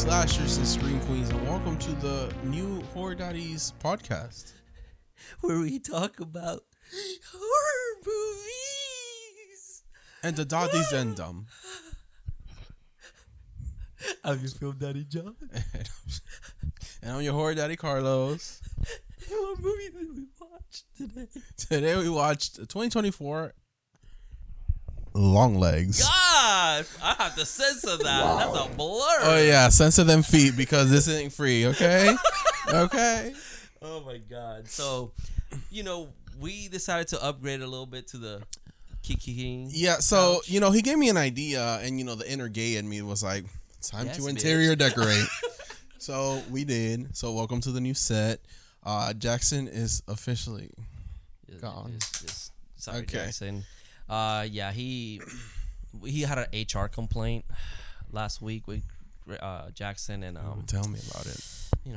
slashers and scream queens, and welcome to the new Horror Daddies Podcast, where we talk about horror movies and the Daddies and them. I'm your film daddy John. And I'm your Horror Daddy Carlos. What movie did we watch today? Today we watched 2024 Long Legs. God, I have to censor that. Wow. That's a blur. Oh yeah, censor them feet because this ain't free, okay? Okay. Oh my God. So, we decided to upgrade a little bit to the Kiki. Yeah, so, he gave me an idea, and, the inner gay in me was like, it's time to interior decorate. So we did. So welcome to the new set. Jackson is officially gone. Sorry, okay. Jackson. Yeah, he had an HR complaint last week with Jackson, and tell me about it.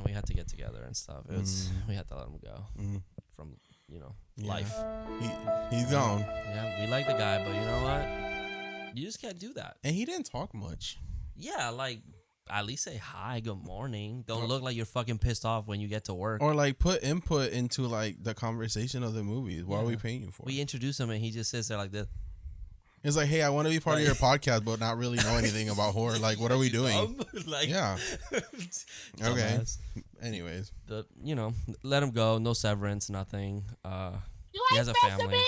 We had to get together and stuff. It was we had to let him go from life. He's gone. Yeah, we like the guy, but you know what? You just can't do that. And he didn't talk much. Yeah, like at least say hi, good morning. Don't look like you're fucking pissed off when you get to work. Or like put input into like the conversation of the movies. What are we paying you for? We introduce him and he just sits there like this. It's like, hey, I want to be part of your podcast, but not really know anything about horror. Like, what are we doing? Yeah. Okay. Anyways. Let him go. No severance, nothing. He has a family,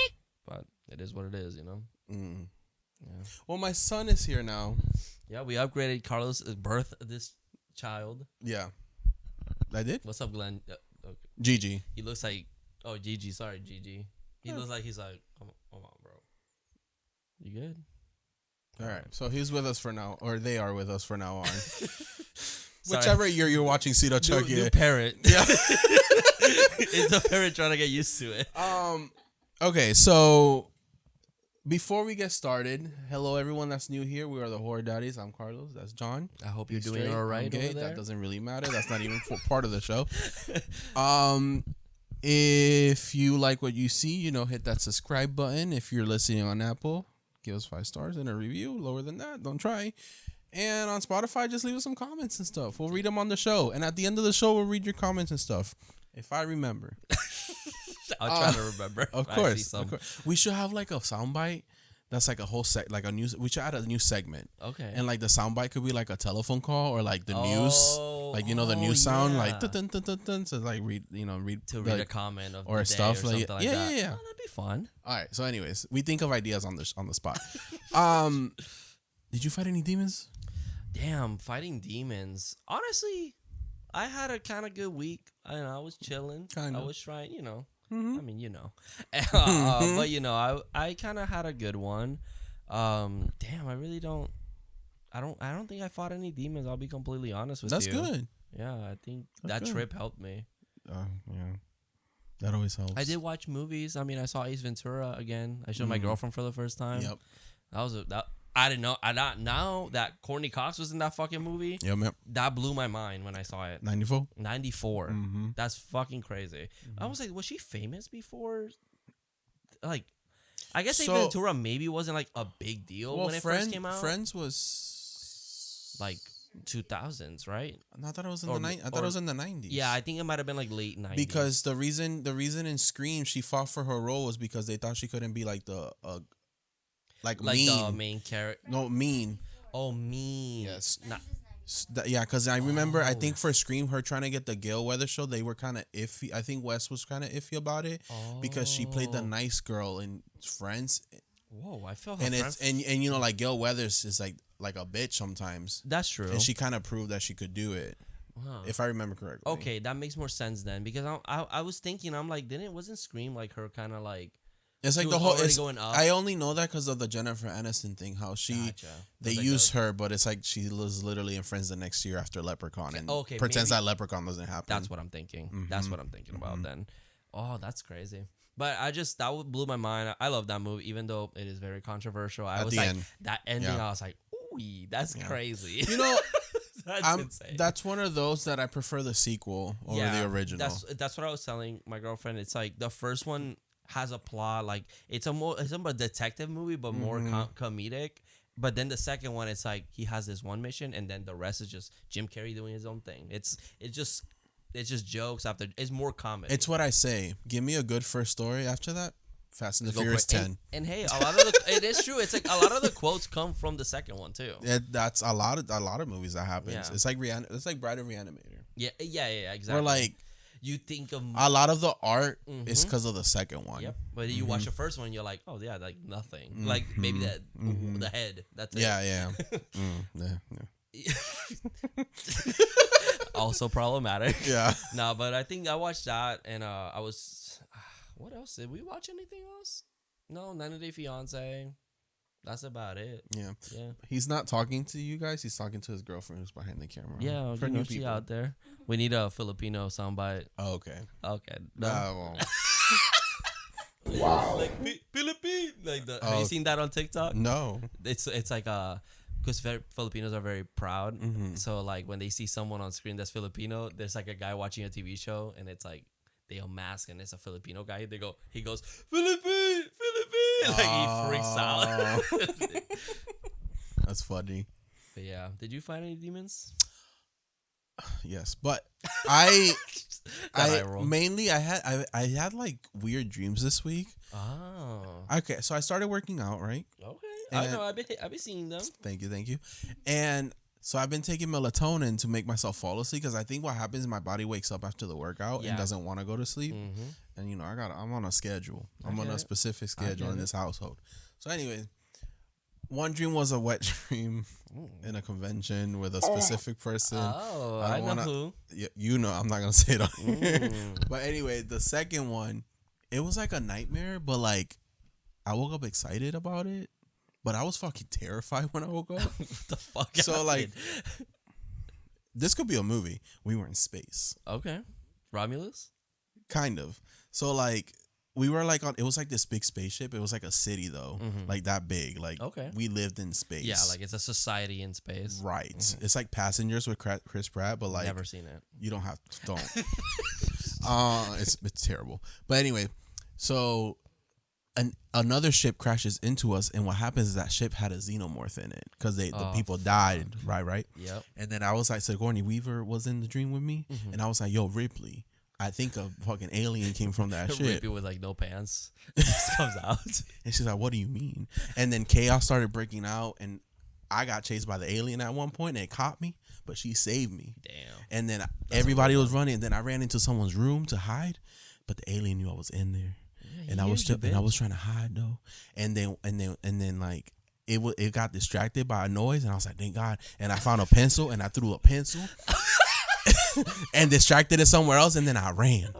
but it is what it is, Yeah. Well, my son is here now. Yeah, we upgraded Carlos' birth of this child. Yeah. I did? What's up, Glenn? Okay. Gigi. He looks like... Oh, Gigi. Sorry, Gigi. He looks like he's like... Come on, bro. You good? All right. So he's with us for now. Or they are with us for now on. Whichever year you're watching Cito Chuck. New parent. Yeah. It's a parent trying to get used to it. Okay, so... Before we get started, hello everyone that's new here. We are the Horror Daddies. I'm Carlos. That's John. I hope you're doing all right over there. That doesn't really matter. That's not even part of the show. If you like what you see, hit that subscribe button. If you're listening on Apple, give us 5 stars and a review. Lower than that, don't try. And on Spotify, just leave us some comments and stuff. We'll read them on the show. And at the end of the show, we'll read your comments and stuff. If I remember. I'll try to remember. Of course. We should have like a soundbite that's like a whole we should add a new segment. Okay. And like the soundbite could be like a telephone call or like the news. Like the news sound like dun, dun, dun, dun, so like read read a comment of or the stuff day or like something yeah, like that. Yeah. Oh, that'd be fun. All right. So anyways, we think of ideas on the spot. Did you fight any demons? Damn, fighting demons. Honestly, I had a kind of good week. I was chilling. I was trying, Mm-hmm. I mean, but I kind of had a good one. Damn, I really don't. I don't think I fought any demons. I'll be completely honest with you. That's good. Yeah, I think that trip helped me. Yeah, that always helps. I did watch movies. I mean, I saw Ace Ventura again. I showed my girlfriend for the first time. Yep. I didn't know. Now that Courtney Cox was in that fucking movie. Yep. That blew my mind when I saw it. 94. 94. Mm-hmm. That's fucking crazy. I was like, was she famous before? Like, I guess Ace Ventura maybe wasn't like a big deal when it first came out. Friends was like 2000s, right? I thought it was in the 90s. I thought it was in the 90s. Yeah, I think it might have been like late 90s. Because the reason in Scream she fought for her role was because they thought she couldn't be like the mean. The main character. No, mean. Oh, mean. Yes. Yeah, because I remember, I think for Scream, her trying to get the Gale Weather show, they were kind of iffy. I think Wes was kind of iffy about it because she played the nice girl in Friends. Whoa, I felt and it's and like Gale Weathers is like a bitch sometimes. That's true. And she kind of proved that she could do it. Huh. If I remember correctly. Okay, that makes more sense then because I was thinking, I'm like, wasn't Scream like her kind of like. It's like the whole. Going up. I only know that because of the Jennifer Aniston thing. How they use her, but it's like she was literally in Friends the next year after Leprechaun and pretends that Leprechaun doesn't happen. That's what I'm thinking. Mm-hmm. That's what I'm thinking about then. Oh, that's crazy. But that blew my mind. I love that movie, even though it is very controversial. I was like, end. That ending. Yeah. I was like, ooh, that's crazy. That's insane. That's one of those that I prefer the sequel over the original. That's what I was telling my girlfriend. It's like the first one has a plot, like it's a detective movie, but more comedic. But then the second one, it's like he has this one mission, and then the rest is just Jim Carrey doing his own thing. It's just jokes after. It's more comedy. It's what I say. Give me a good first story after that. Fast and the Furious 10. And hey, a lot of it is true. It's like a lot of the quotes come from the second one too. That's a lot of movies that happens. Yeah. It's like Bride of Reanimator. Yeah, exactly. Where like you think of a lot of the art is because of the second one. Yep. But you watch the first one, you're like, oh yeah, like nothing. Like maybe that the head. That's it. Yeah. Also problematic. Yeah. No, but I think I watched that, and I was. What else? Did we watch anything else? No, 90 Day Fiance. That's about it. Yeah. Yeah. He's not talking to you guys. He's talking to his girlfriend who's behind the camera. Yeah, for new she people out there. We need a Filipino soundbite. Oh, okay. Okay. No. Wow. Like Philippine. Like have you seen that on TikTok? No. It's like because Filipinos are very proud. So like when they see someone on screen that's Filipino, there's like a guy watching a TV show, and it's like they unmask and it's a Filipino guy. He goes Philippine. Like he freaks out. That's funny. But yeah, did you find any demons? Yes, but I had like weird dreams this week. Oh. Okay, so I started working out, right? Okay. I know. I've been seeing them. Thank you. And so I've been taking melatonin to make myself fall asleep because I think what happens is my body wakes up after the workout and doesn't want to go to sleep. And I'm on a schedule. I'm on a specific schedule in this household. So anyway, one dream was a wet dream in a convention with a specific person. Oh, I know who. You know, I'm not gonna say it on here. But anyway, the second one, it was like a nightmare, but like I woke up excited about it. But I was fucking terrified when I woke up. What the fuck? So like, this could be a movie. We were in space. Okay. Romulus? Kind of. So like, we were like it was like this big spaceship. It was like a city though, like that big. Like we lived in space. Yeah, like it's a society in space. Right. It's like Passengers with Chris Pratt, but like never seen it. You don't have to. Don't. It's terrible. But anyway, so. Another ship crashes into us, and what happens is that ship had a xenomorph in it because the people died, right? Yep. And then I was like, Sigourney Weaver was in the dream with me, and I was like, yo, Ripley, I think a fucking alien came from that ship. Ripley with like no pants just comes out, and she's like, what do you mean? And then chaos started breaking out, and I got chased by the alien at one point, and it caught me, but she saved me. Damn. And then everybody was running, and then I ran into someone's room to hide, but the alien knew I was in there. And I was trying to hide though, and then like it got distracted by a noise, and I was like, thank God. And I found a pencil, and I threw a pencil, and distracted it somewhere else, and then I ran.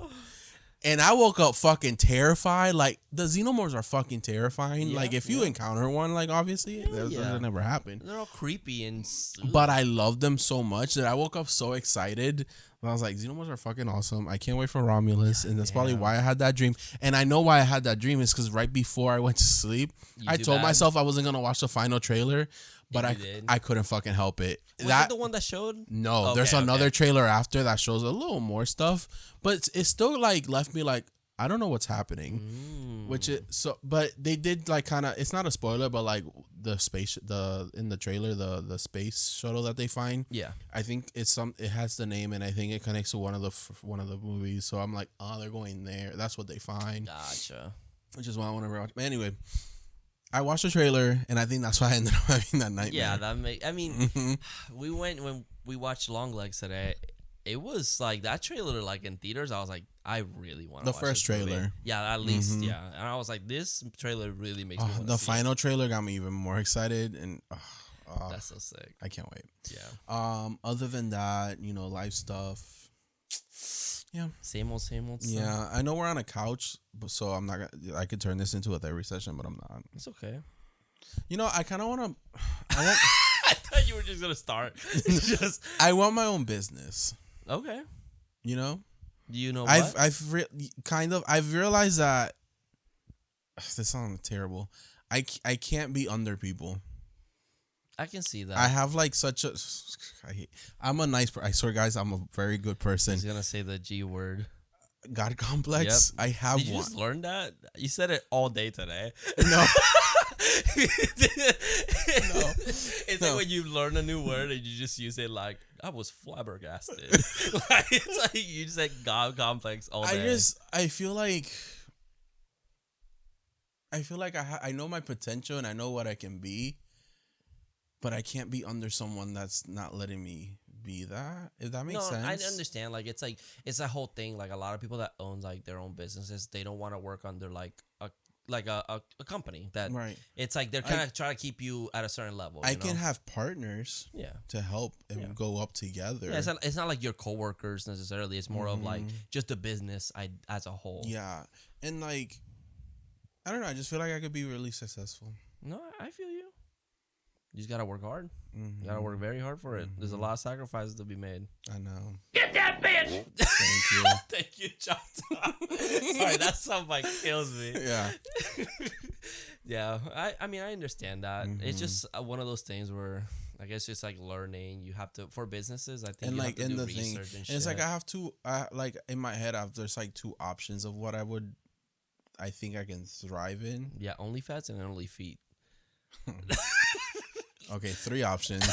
And I woke up fucking terrified. Like the xenomorphs are fucking terrifying. Yeah, like if you encounter one, like obviously that never happened. They're all creepy and. But I love them so much that I woke up so excited. I was like, xenomorphs are fucking awesome. I can't wait for Romulus. And that's probably why I had that dream. And I know why I had that dream is because right before I went to sleep, I told myself I wasn't going to watch the final trailer. But I couldn't fucking help it. Was that the one that showed? No, okay, there's another trailer after that shows a little more stuff. But it still like left me like, I don't know what's happening. But they did like kind of, it's not a spoiler, but like in the trailer, the space shuttle that they find. Yeah. I think it has the name, and I think it connects to one of the movies. So I'm like, oh, they're going there. That's what they find. Gotcha. Which is why I want to rewatch. But anyway, I watched the trailer, and I think that's why I ended up having that nightmare. Yeah, when we watched Long Legs today, it was like that trailer, like in theaters. I was like, I really want to watch the first trailer. Movie. Yeah, at least, yeah. And I was like, this trailer really makes me want to see the final trailer got me even more excited, and that's so sick. I can't wait. Yeah. Other than that, life stuff. Yeah. Same old stuff. Yeah, I know we're on a couch, so I'm not gonna. I could turn this into a therapy session, but I'm not. It's okay. I kind of want to. I thought you were just gonna start. I want my own business. Okay. Do you know? I've realized that this sounds terrible. I can't be under people. I can see that. I have like such a. I'm a nice person. I swear, guys, I'm a very good person. He's gonna say the G word. God complex. Yep. I have one. Did you just learn that? You said it all day today. No. It's like when you learn a new word and you just use it like, I was flabbergasted. Like, it's like you just like God complex all day. I feel like I know my potential and I know what I can be, but I can't be under someone that's not letting me be that. If that makes sense. I understand. Like it's a whole thing. Like a lot of people that owns like their own businesses, they don't want to work under like a company that. Right. It's like they're kind of trying to keep you at a certain level. I can have partners. Yeah. To help and go up together. Yeah, it's not like your coworkers necessarily. It's more of like just the business as a whole. Yeah, and like I don't know. I just feel like I could be really successful. No, I feel you. You just gotta work hard. You gotta work very hard for it. There's a lot of sacrifices to be made. I know. Get that bitch! Thank you. Thank you, John. Sorry, that sound like kills me. Yeah. Yeah, I mean, I understand that. It's just one of those things where I guess it's like learning. You have to, for businesses, I think And you like have to in do the research thing, and and shit. it's like like in my head, there's like two options of what I think I can thrive in. Yeah, only fats and only feet. Okay, 3 options.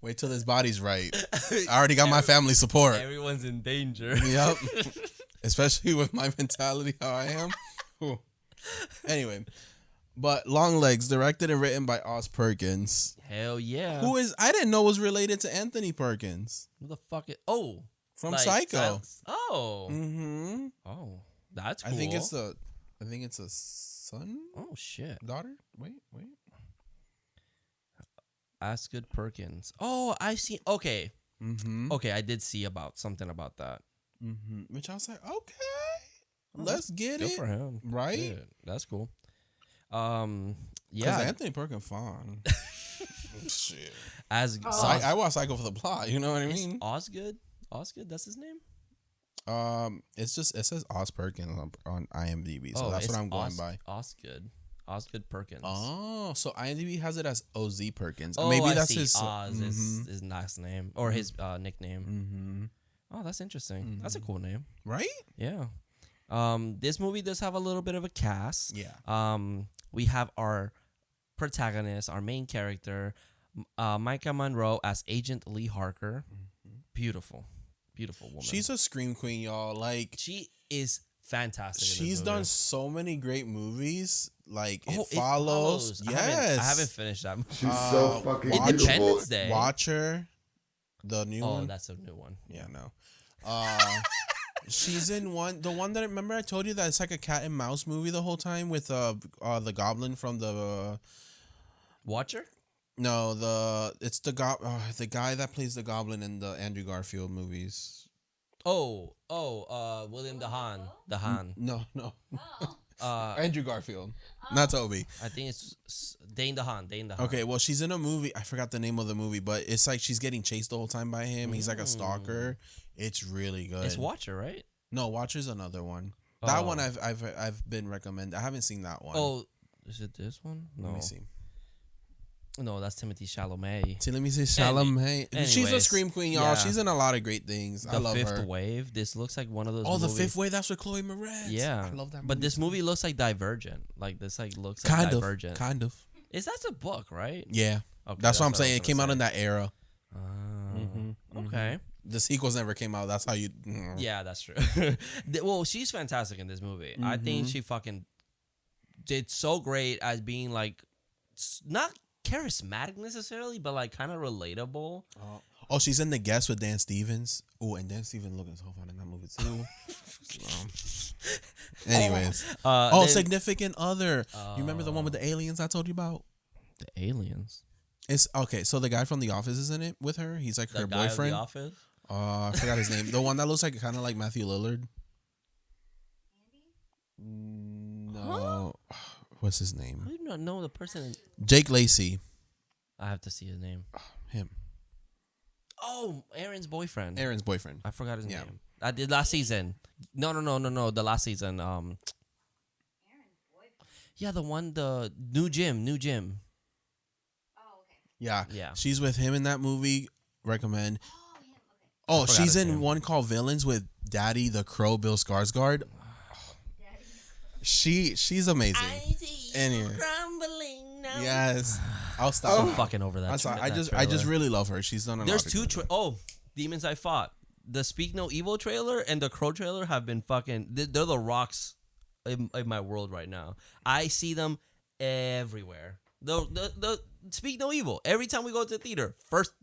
Wait till this body's right. I already got my family support. Everyone's in danger. Yep. Especially with my mentality, how I am. Whew. Anyway, but Long Legs, directed and written by Oz Perkins. Hell yeah. I didn't know was related to Anthony Perkins. Who the fuck is? Oh, from like, Psycho. Oh. Mm-hmm. Oh, that's cool. I think it's a son. Oh shit. Daughter. Wait. Osgood Perkins. Oh, I see. Okay. Mm-hmm. Okay, I did see something about that. Mm-hmm. Which I was like, okay, let's get Good it. for him. Right? Shit, that's cool. Yeah. Yeah. Anthony Perkins fine. Shit. I I watch Psycho for the plot. You know what I mean? Osgood. That's his name. It says Oz Perkins on IMDb, so that's what I'm going by. Osgood Perkins. Oh, so IMDb has it as OZ Perkins. Oh, Maybe I that's see. his Oz is his last name or his nickname. Mm-hmm. Oh, that's interesting. That's a cool name, right? Yeah. This movie does have a little bit of a cast. Yeah. We have our protagonist, our main character, Micah Monroe as Agent Lee Harker. Beautiful woman. She's a scream queen, y'all. Like she is fantastic. She's done so many great movies. Like It Follows. Follows. Yes. I haven't finished that movie. She's so fucking Independence beautiful. Day. Watcher, the new one. Oh, that's a new one. Yeah, no. She's in the one that remember I told you that it's like a cat and mouse movie the whole time with the goblin from the Watcher. No, it's the guy that plays the goblin in the Andrew Garfield movies. William DeHaan. No. Oh. Andrew Garfield, not Toby. I think it's Dane DeHaan. Okay, well, she's in a movie. I forgot the name of the movie, but it's like she's getting chased the whole time by him. He's like a stalker. It's really good. It's Watcher, right? No, Watcher's another one. That one I've been recommended. I haven't seen that one. Oh, is it this one? No. Let me see. No, that's Timothée Chalamet. See, let me see Chalamet. She's a scream queen, y'all. Yeah. She's in a lot of great things. I love her. The Fifth Wave. This looks like one of those. Oh, movies. The Fifth Wave. That's with Chloe Moretz. Yeah, I love that movie. But this movie looks like Divergent. Like this, looks like Divergent. Kind of. Is that a book, right? Yeah. Okay, that's what I'm saying. It came out in that era. Okay. The sequels never came out. That's how you. Yeah, that's true. Well, she's fantastic in this movie. I think she fucking did so great as being like not charismatic necessarily, but like kind of relatable. Oh, she's in The Guest with Dan Stevens. Oh, and Dan Stevens looking so fun in that movie too. Anyways, Significant Other. You remember the one with the aliens I told you about? The aliens. It's okay. So the guy from The Office is in it with her. He's like her boyfriend. The Office. I forgot his name. The one that looks like kind of like Matthew Lillard. No. Huh? What's his name? I do not know the person. Jake Lacey. I have to see his name. Him. Oh, Aaron's boyfriend. I forgot his name. I did last season. No. The last season. Aaron's boyfriend. Yeah, the new gym. Oh, okay. Yeah. She's with him in that movie. Recommend. Oh, she's in one called Villains with Daddy the Crow, Bill Skarsgård. She's amazing. Anyway. Yes, I'll stop. I'm fucking over that. I'm sorry. I just really love her. She's done a lot. There's two. Demons I Fought. The Speak No Evil trailer and the Crow trailer have been fucking. They're the rocks in my world right now. I see them everywhere. The Speak No Evil. Every time we go to the theater, first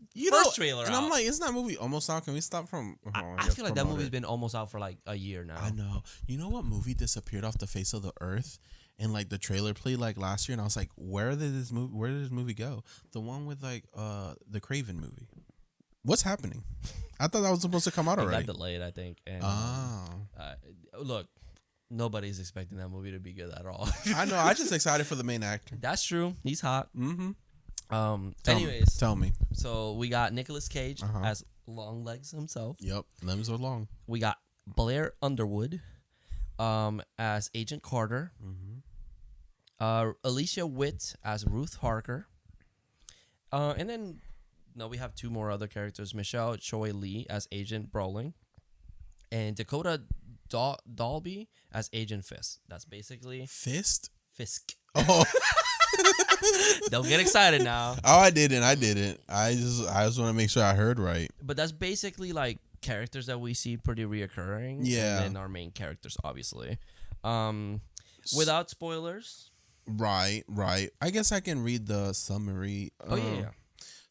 trailer and out. I'm like, isn't that movie almost out? Can we stop from? I feel like that movie's been almost out for like a year now. I know. You know what movie disappeared off the face of the earth? And like the trailer played like last year, and I was like, where did this movie go? The one with like the Craven movie. What's happening? I thought that was supposed to come out already. It got delayed, I think. And, look, nobody's expecting that movie to be good at all. I know. I'm just excited for the main actor. That's true. He's hot. Mm-hmm. Tell me. So we got Nicolas Cage as Long Legs himself. Yep, limbs are long. We got Blair Underwood as Agent Carter. Alicia Witt as Ruth Harker. And then we have two more other characters. Michelle Choi Lee as Agent Brolin. And Dakota Dalby as Agent Fisk. That's basically... Fisk? Oh. Don't get excited now. Oh, I didn't. I just want to make sure I heard right. But that's basically like characters that we see pretty reoccurring. Yeah. And then our main characters, obviously. Without spoilers... Right. I guess I can read the summary. Yeah.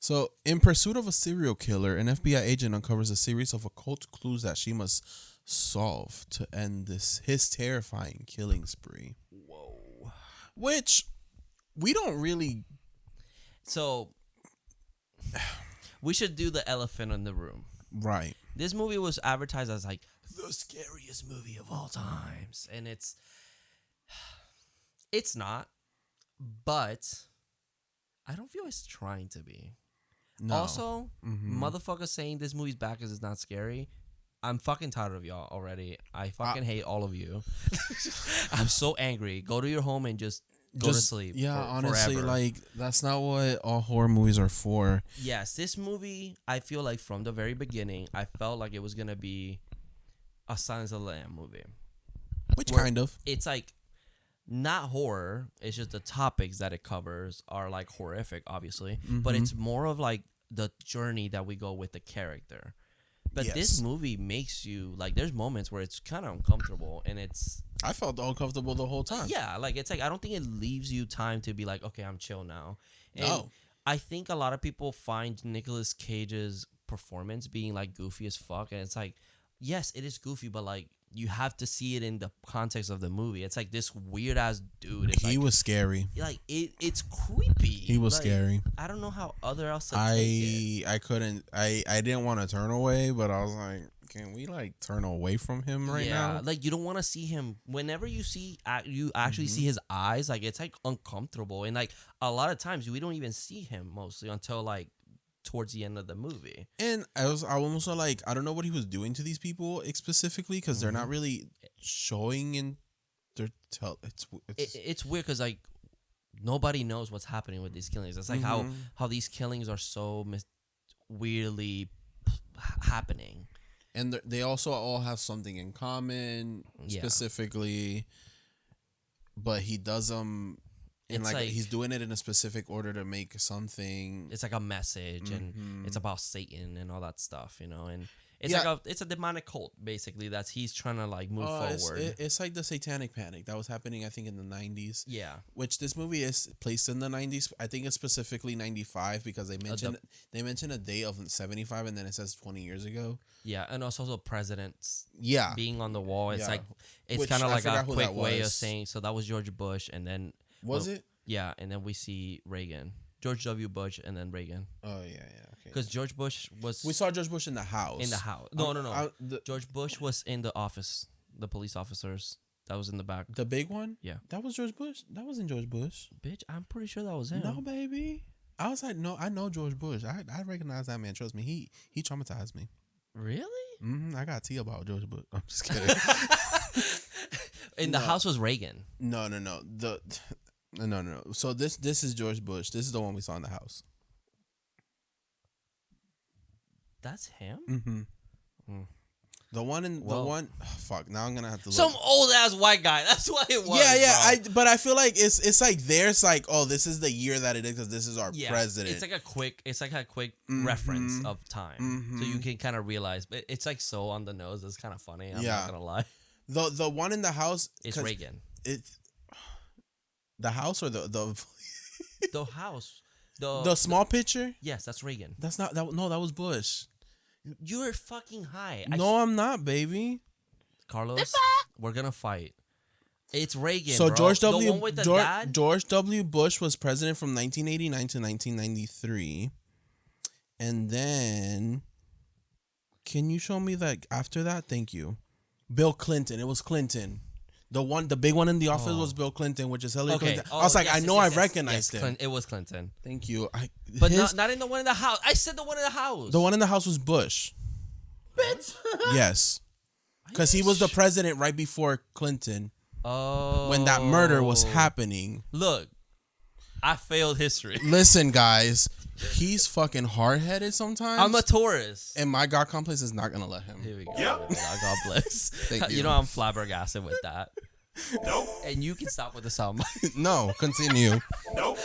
So, in pursuit of a serial killer, an FBI agent uncovers a series of occult clues that she must solve to end his terrifying killing spree. Whoa. Which we don't really. So, we should do the elephant in the room. Right. This movie was advertised as like the scariest movie of all times, and it's not, but I don't feel it's trying to be. No. Also, motherfuckers saying this movie's back because it's not scary. I'm fucking tired of y'all already. I fucking hate all of you. I'm so angry. Go to your home and just go to sleep. Yeah, honestly, forever. like that's not what all horror movies are for. Yes, this movie, I feel like from the very beginning, I felt like it was gonna be a Silence of the Lamb movie. Which kind of? It's like not horror. It's just the topics that it covers are like horrific, obviously. But it's more of like the journey that we go with the character. But this movie makes you like. There's moments where it's kind of uncomfortable, and it's. I felt uncomfortable the whole time. Yeah, like it's like I don't think it leaves you time to be like, okay, I'm chill now. And no. I think a lot of people find Nicolas Cage's performance being like goofy as fuck, and it's like, yes, it is goofy, but like you have to see it in the context of the movie. It's like this weird ass dude. He was scary. Like it's creepy. He was scary. I don't know how other else to take it. I couldn't. I didn't want to turn away, but I was like, can we like turn away from him right now? Like you don't want to see him. Whenever you actually see his eyes, like it's like uncomfortable, and like a lot of times we don't even see him mostly until like towards the end of the movie. And I almost like, I don't know what he was doing to these people specifically because they're not really showing in their it's weird because like nobody knows what's happening with these killings. It's like how these killings are so weirdly happening. And they also all have something in common specifically, but he does them. And like he's doing it in a specific order to make something. It's like a message, and it's about Satan and all that stuff, you know. And it's like it's a demonic cult basically that he's trying to like move forward. It's like the Satanic Panic that was happening, I think, in the 90s. Yeah, which this movie is placed in the 90s. I think it's specifically 95 because they mention a date of 75, and then it says 20 years ago. Yeah, and also the presidents. Yeah, being on the wall. It's like it's kind of like a quick way of saying. So that was George Bush, and then. Was it? Yeah, and then we see Reagan. George W. Bush and then Reagan. Oh, yeah, okay. Because George Bush was... We saw George Bush in the house. No. George Bush was in the office. The police officers. That was in the back. The big one? Yeah. That was George Bush? That wasn't George Bush. Bitch, I'm pretty sure that was him. No, baby. I was like, no, I know George Bush. I recognize that man. Trust me. He traumatized me. Really? I got tea about George Bush. I'm just kidding. The house was Reagan. No. No. So this is George Bush. This is the one we saw in the house. That's him? Mm-hmm. The one in the one. Oh, fuck. Now I'm gonna have to look. Some old ass white guy. That's what it was. Yeah. Bro. But I feel like it's like there's like, oh, this is the year that it is because this is our president. It's like a quick reference of time, so you can kind of realize. But it's like so on the nose. It's kind of funny. I'm not gonna lie. The one in the house. It's Reagan. It's the house or the the house. The small picture. Yes, that's Reagan. That's not that. No, that was Bush. You're fucking high. No, I'm not, baby. Carlos, we're gonna fight. It's Reagan. So bro. George The one with the dad? George W. Bush was president from 1989 to 1993, and then can you show me that after that? Thank you. Bill Clinton. It was Clinton. The big one in the office was Bill Clinton, which is Hillary Clinton. I was like, I know I recognized him. It was Clinton. Thank you. But not in the one in the house. I said the one in the house. The one in the house was Bush. Bitch. Yes. Because he was the president right before Clinton. Oh. When that murder was happening. Look, I failed history. Listen, guys. He's fucking hard-headed sometimes. I'm a Taurus. And my God complex is not going to let him. Here we go. Yep. God bless. Thank you. You know I'm flabbergasted with that. Nope. And you can stop with the sound. No, continue. Nope.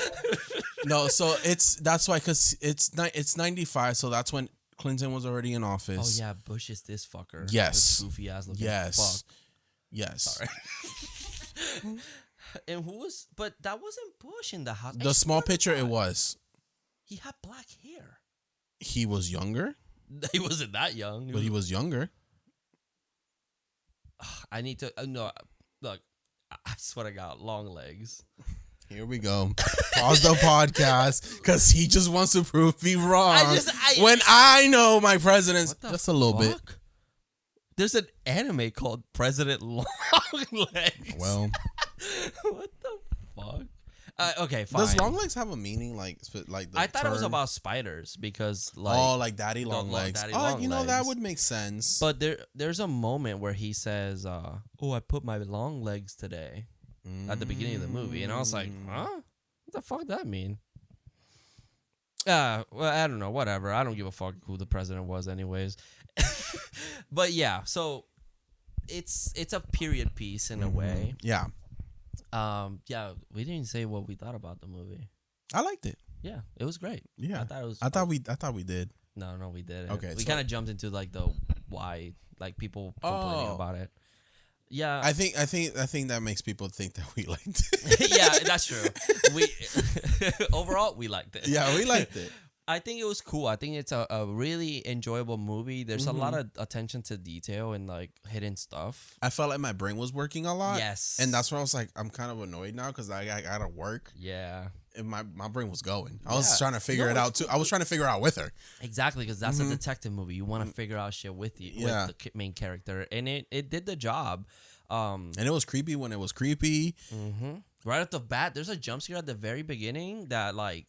No, so that's why, because it's 95, so that's when Clinton was already in office. Oh, yeah, Bush is this fucker. Yes. This goofy ass looking fuck. Yes. Sorry. And who was, but that wasn't Bush in the house. The small picture, it was. He had black hair. He was younger. He wasn't that young. But he was younger. I need to, no, look, I swear to God, long legs. Here we go. Pause the podcast because he just wants to prove me wrong. When I know my president's just a little bit. There's an anime called President Long Legs. Well, what the fuck? Okay, fine. Does long legs have a meaning? Like the I thought it was about spiders because like daddy long legs. Daddy oh, long you know legs. that would make sense. But there's a moment where he says, "Oh, I put my long legs today," at the beginning of the movie, and I was like, "Huh? What the fuck does that mean?" Well, I don't know. Whatever. I don't give a fuck who the president was, anyways. But yeah, so it's a period piece in a way. Yeah. Yeah, we didn't say what we thought about the movie. I liked it. Yeah, it was great. Yeah, I thought it was. I thought we did. No, we didn't. Okay, we kind of jumped into like the why, like people complaining about it. Yeah, I think that makes people think that we liked it. Yeah, that's true. We overall we liked it. Yeah, we liked it. I think it was cool. I think it's a really enjoyable movie. There's a lot of attention to detail and like hidden stuff. I felt like my brain was working a lot. Yes. And that's where I was like, I'm kind of annoyed now because I gotta work. Yeah. And my brain was going. I was trying to figure it out too. I was trying to figure out with her. Exactly, because that's a detective movie. You want to figure out shit with you, with the main character, and it did the job. And it was creepy when it was creepy. Right off the bat, there's a jump scare at the very beginning that like.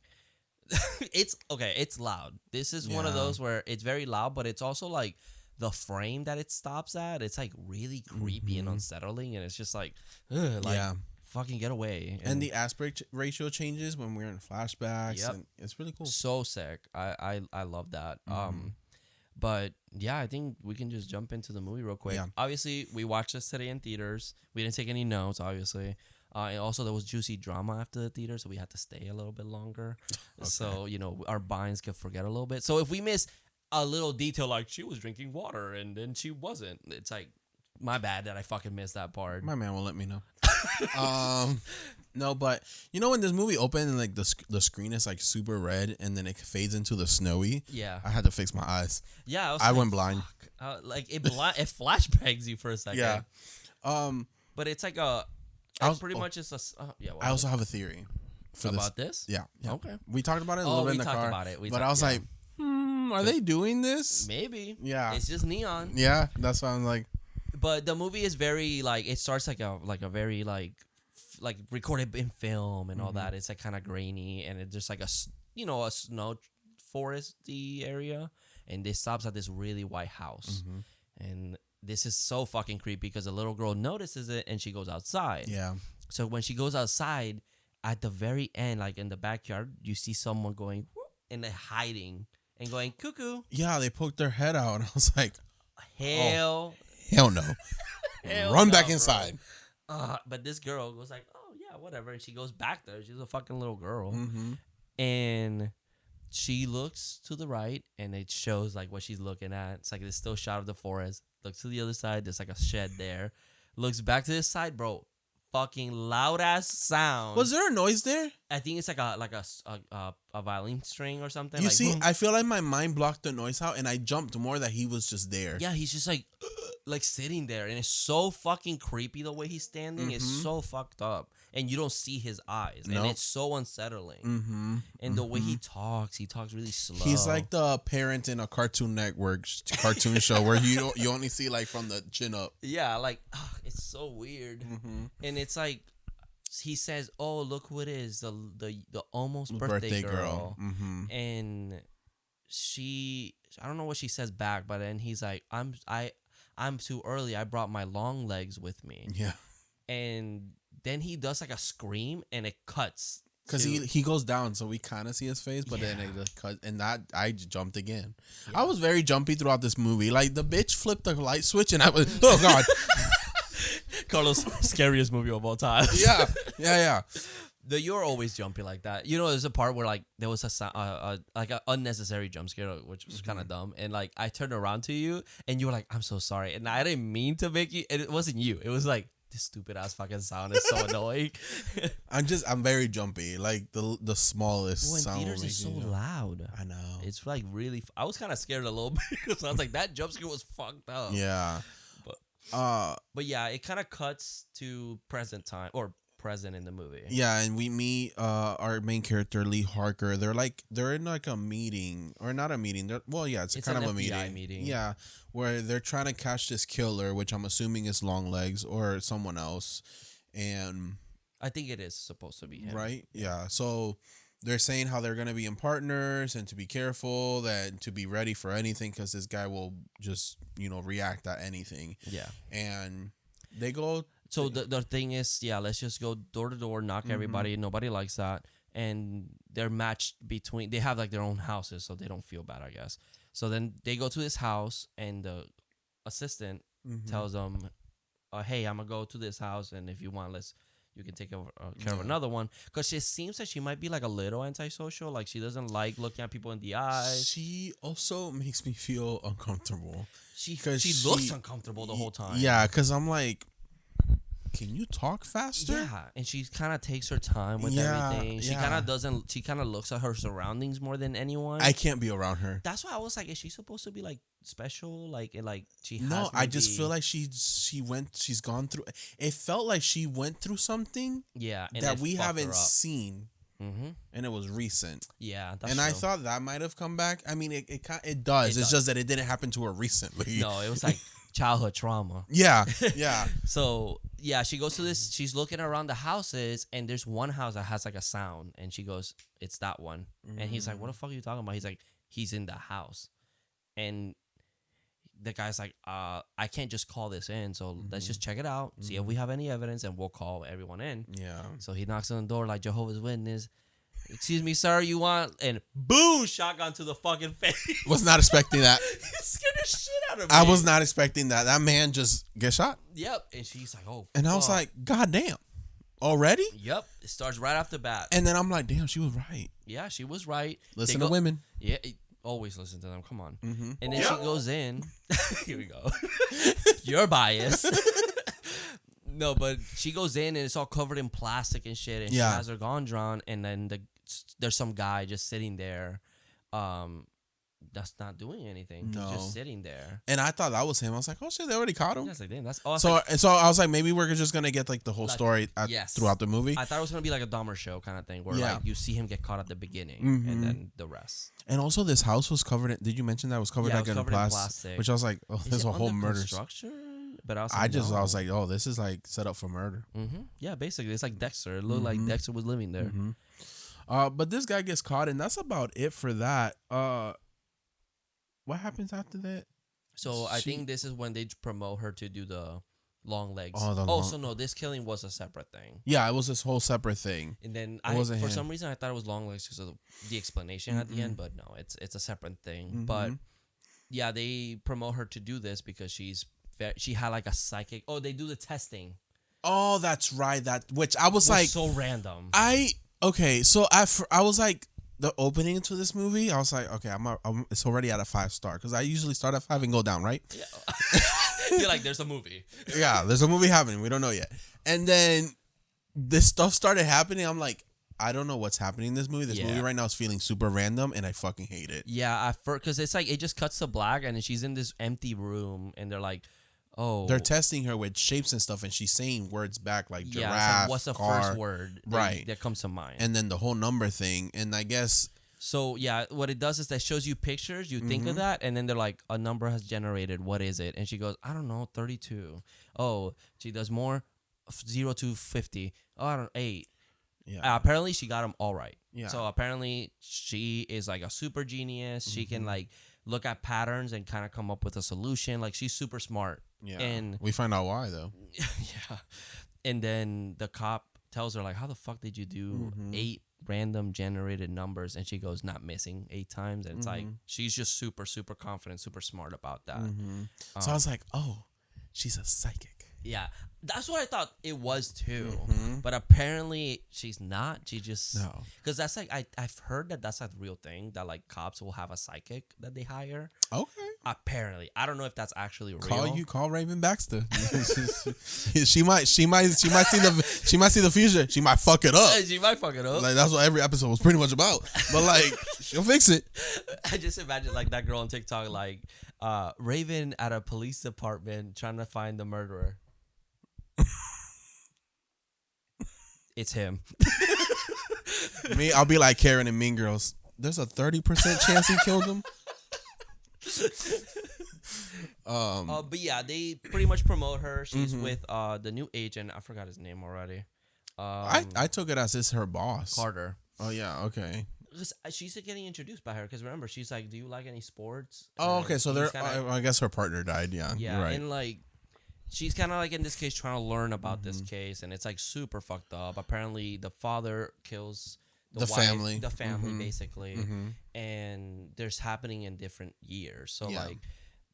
It's loud. This is one of those where it's very loud, but it's also like the frame that it stops at. It's like really creepy and unsettling, and it's just like, fucking get away. And the aspect ratio changes when we're in flashbacks. Yep. And it's really cool. So sick. I love that. But yeah, I think we can just jump into the movie real quick. Yeah. Obviously, we watched this today in theaters. We didn't take any notes, obviously. And also, there was juicy drama after the theater, so we had to stay a little bit longer. Okay. So, our minds could forget a little bit. So if we miss a little detail, like she was drinking water and then she wasn't, it's like, my bad that I fucking missed that part. My man will let me know. No, but when this movie opened and like the screen is like super red and then it fades into the snowy. Yeah, I had to fix my eyes. Yeah, I went blind. It flashbangs you for a second. Yeah. But it's like pretty much it's a I also have a theory about this. Yeah. Okay. We talked about it a little bit in the car. About it. But I was like, are they doing this? Maybe. Yeah. It's just neon. Yeah, that's why I'm like. But the movie is very like it starts like a very like recorded in film and all that. It's like kind of grainy and it's just like a snow foresty area, and this stops at this really white house, and this is so fucking creepy because the little girl notices it and she goes outside. Yeah. So when she goes outside, at the very end, like in the backyard, you see someone going whoop, and they're hiding and going cuckoo. Yeah, they poked their head out, and I was like, Hell no. Run back no, inside. But this girl goes like, oh yeah, whatever, and she goes back there. She's a fucking little girl, Mm-hmm. and she looks to the right, and it shows like what she's looking at. It's like this still shot of the forest. Looks to the other side. There's like a shed there. Looks back to this side, bro. Fucking loud ass sound. Was there a noise there? I think it's like a violin string or something. You like, see, boom. I feel like my mind blocked the noise out, and I jumped more that he was just there. Yeah, he's just like sitting there, and it's so fucking creepy the way he's standing. It's so fucked up, and you don't see his eyes, and it's so unsettling. Mm-hmm. And the way he talks really slow. He's like the parent in a Cartoon Network cartoon show where you only see like from the chin up. Yeah, like it's so weird, and it's like he says, "Oh, look who it is, the almost birthday girl," and I don't know what she says back, but then he's like, I'm too early. I brought my long legs with me. Yeah. And then he does like a scream, and it cuts. Because he goes down, so we kind of see his face, but then it just cuts, and that I jumped again. Yeah. I was very jumpy throughout this movie. Like the bitch flipped the light switch, and I was, oh god. Carlos, scariest movie of all time. Yeah. You're always jumpy like that. You know, there's a part where like there was like an unnecessary jump scare, which was kind of dumb. And like I turned around to you, and you were like, "I'm so sorry," and I didn't mean to make you. And it wasn't you. It was like this stupid ass fucking sound is so annoying. I'm very jumpy. Like the smallest when sound. Theaters is so loud. I know. It's like really. I was kind of scared a little bit because I was like, that jump scare was fucked up. Yeah. But yeah, it kind of cuts to present time or present in the movie. Yeah, and we meet our main character Lee Harker. They're in like a meeting, or not a meeting. It's kind of a meeting. Yeah, where they're trying to catch this killer, which I'm assuming is Longlegs or someone else, and I think it is supposed to be him. Right? Yeah. So they're saying how they're gonna be in partners and to be careful, that to be ready for anything, because this guy will just react at anything. Yeah. And they go. So the thing is, let's just go door to door, knock everybody. Nobody likes that. And they're matched between, they have like their own houses, so they don't feel bad, I guess. So then they go to this house, and the assistant tells them, hey, I'm going to go to this house, and if you want, you can take care of another one. Because it seems like she might be like a little antisocial. Like she doesn't like looking at people in the eyes. She also makes me feel uncomfortable. She looks uncomfortable the whole time. Yeah, because I'm like, can you talk faster? Yeah, and she kind of takes her time with everything. She kind of doesn't. She kind of looks at her surroundings more than anyone. I can't be around her. That's why I was like, is she supposed to be like special? Like she has. No, I just feel like she's gone through. It felt like she went through something. Yeah, that we haven't seen. And it was recent. Yeah, that's and true. I thought that might have come back. I mean, it does. It's just that it didn't happen to her recently. No, it was like childhood trauma. Yeah. So yeah, she goes to this. She's looking around the houses, and there's one house that has like a sound, and she goes, "It's that one." And he's like, "What the fuck are you talking about?" He's like, "He's in the house," and the guy's like, I can't just call this in, so let's just check it out, see if we have any evidence, and we'll call everyone in. Yeah. So he knocks on the door like Jehovah's Witness. Excuse me, sir, you want? And boom, shotgun to the fucking face. Was not expecting that. It scared the shit out of me. I was not expecting that. That man just get shot. Yep. And she's like, oh, and I was like, God damn. Already? Yep. It starts right off the bat. And then I'm like, damn, she was right. Yeah, she was right. Listen to women. Yeah. Always listen to them. Come on. And then she goes in. Here we go. You're biased. No, but she goes in, and it's all covered in plastic and shit. And she has her gun drawn. And then there's some guy just sitting there. That's not doing anything. No. He's just sitting there. And I thought that was him. I was like, oh shit, they already caught him. Yeah, like, damn, that's awesome. So I was like, maybe we're just gonna get like the whole story throughout the movie. I thought it was gonna be like a Dahmer show kind of thing, where like you see him get caught at the beginning and then the rest. And also, this house was covered in. Did you mention that it was covered in plastic? Which I was like, oh, there's a whole murder structure. But I was like, oh, this is like set up for murder. Yeah, basically, it's like Dexter. It looked like Dexter was living there. But this guy gets caught, and that's about it for that. What happens after that? So I think this is when they promote her to do the long legs. So no, this killing was a separate thing. Yeah, it was this whole separate thing. And then for some reason I thought it was long legs because of the explanation at the end, but no, it's a separate thing. But yeah, they promote her to do this because she had like a psychic. Oh, they do the testing. Oh, that's right. Which I was like so random. Okay, so I was like the opening to this movie. I was like, okay, it's already at a 5-star because I usually start at 5 and go down, right? Yeah. You're like, there's a movie. Yeah, there's a movie happening. We don't know yet. And then this stuff started happening. I'm like, I don't know what's happening in this movie. This movie right now is feeling super random, and I fucking hate it. Yeah, because it's like it just cuts to black, and she's in this empty room, and they're like, oh, they're testing her with shapes and stuff, and she's saying words back like giraffe. Yeah, like, what's the car, first word that comes to mind? And then the whole number thing, and I guess. So yeah, what it does is that shows you pictures. You think of that, and then they're like, a number has generated. What is it? And she goes, I don't know, 32. Oh, she does more, 0 to 50. Oh, I don't know, 8. Yeah. Apparently, she got them all right. Yeah. So apparently, she is like a super genius. She can like look at patterns and kind of come up with a solution. Like she's super smart. Yeah. And we find out why though. Yeah. And then the cop tells her like, how the fuck did you do 8 random generated numbers? And she goes, not missing 8 times. And it's like she's just super, super confident, super smart about that. So I was like, oh, she's a psychic. Yeah, that's what I thought it was too. But apparently she's not. She just because that's like I've heard that's a real thing that like cops will have a psychic that they hire. Okay. Apparently, I don't know if that's actually real. Call Raven Baxter. she might see the future. She might fuck it up. She might fuck it up. Like that's what every episode was pretty much about. But like she'll fix it. I just imagine like that girl on TikTok like Raven at a police department trying to find the murderer. It's him. Me, I'll be like Karen in Mean Girls. There's a 30% chance he killed him. But yeah, they pretty much promote her. She's with the new agent. I forgot his name already. I took it as it's her boss, Carter. Oh yeah, okay. She's getting introduced by her because remember she's like, "Do you like any sports?" Oh, okay. So I guess her partner died. Yeah, yeah, right. And like. She's kind of like in this case trying to learn about this case, and it's like super fucked up. Apparently, the father kills the wife, the family basically, and there's happening in different years. So like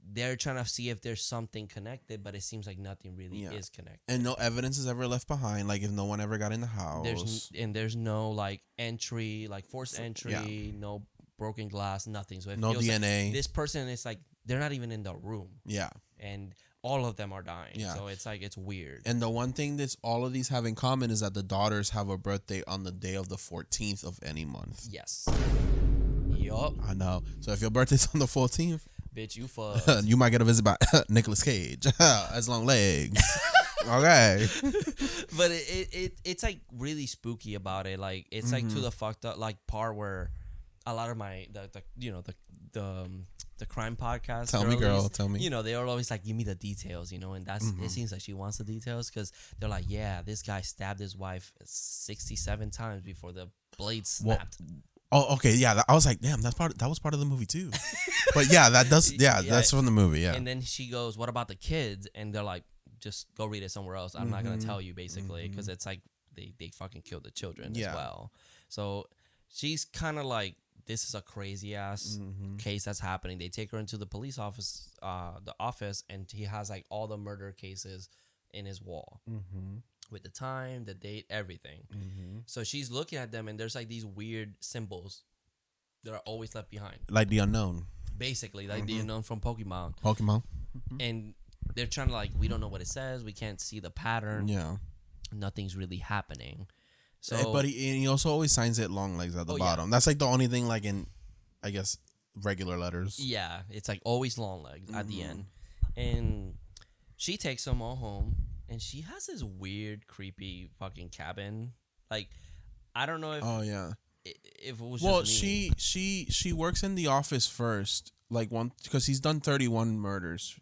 they're trying to see if there's something connected, but it seems like nothing really is connected. And no evidence is ever left behind. Like if no one ever got in the house, there's no like entry, like forced entry, no broken glass, nothing. So it no feels DNA. Like this person is like they're not even in the room. Yeah, and all of them are dying. Yeah. So it's like, it's weird. And the one thing that all of these have in common is that the daughters have a birthday on the day of the 14th of any month. Yes. Yup. I know. So if your birthday's on the 14th, bitch, you fucked. You might get a visit by Nicolas Cage. As long legs. Okay. But it's like really spooky about it. Like it's like to the fucked up like part where a lot of my the crime podcast. Tell me, girl. Tell me. You know, they are always like, give me the details, you know, and that's it seems like she wants the details because they're like, yeah, this guy stabbed his wife 67 times before the blade snapped. Well, oh, okay, yeah. I was like, damn, that was part of the movie too. But yeah, that's from the movie, yeah. And then she goes, what about the kids? And they're like, just go read it somewhere else. I'm not gonna tell you, basically, because it's like they fucking killed the children as well. So she's kind of like, this is a crazy ass case that's happening. They take her into the police office, and he has like all the murder cases in his wall with the time, the date, everything. So she's looking at them, and there's like these weird symbols that are always left behind, like the unknown, basically, like the unknown from Pokemon. And they're trying to like, we don't know what it says. We can't see the pattern. Yeah, nothing's really happening. So, but he also always signs it long legs at the bottom. That's like the only thing, like in, I guess, regular letters. Yeah, it's like always long legs at the end. And she takes them all home, and she has this weird, creepy fucking cabin. Like, I don't know if. Oh yeah. If it was. Well, just me. she works in the office first, like because he's done 31 murders.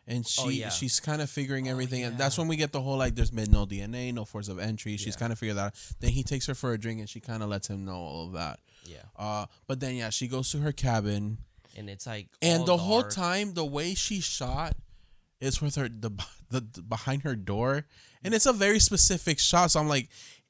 And she's kind of figuring everything. And that's when we get the whole, like, there's been no DNA, no force of entry. She's kind of figured that out. Then he takes her for a drink, and she kind of lets him know all of that. Yeah. But then, she goes to her cabin. And it's like, and the whole time, the way she's shot is with her, the behind her door. And it's a very specific shot. So I'm like,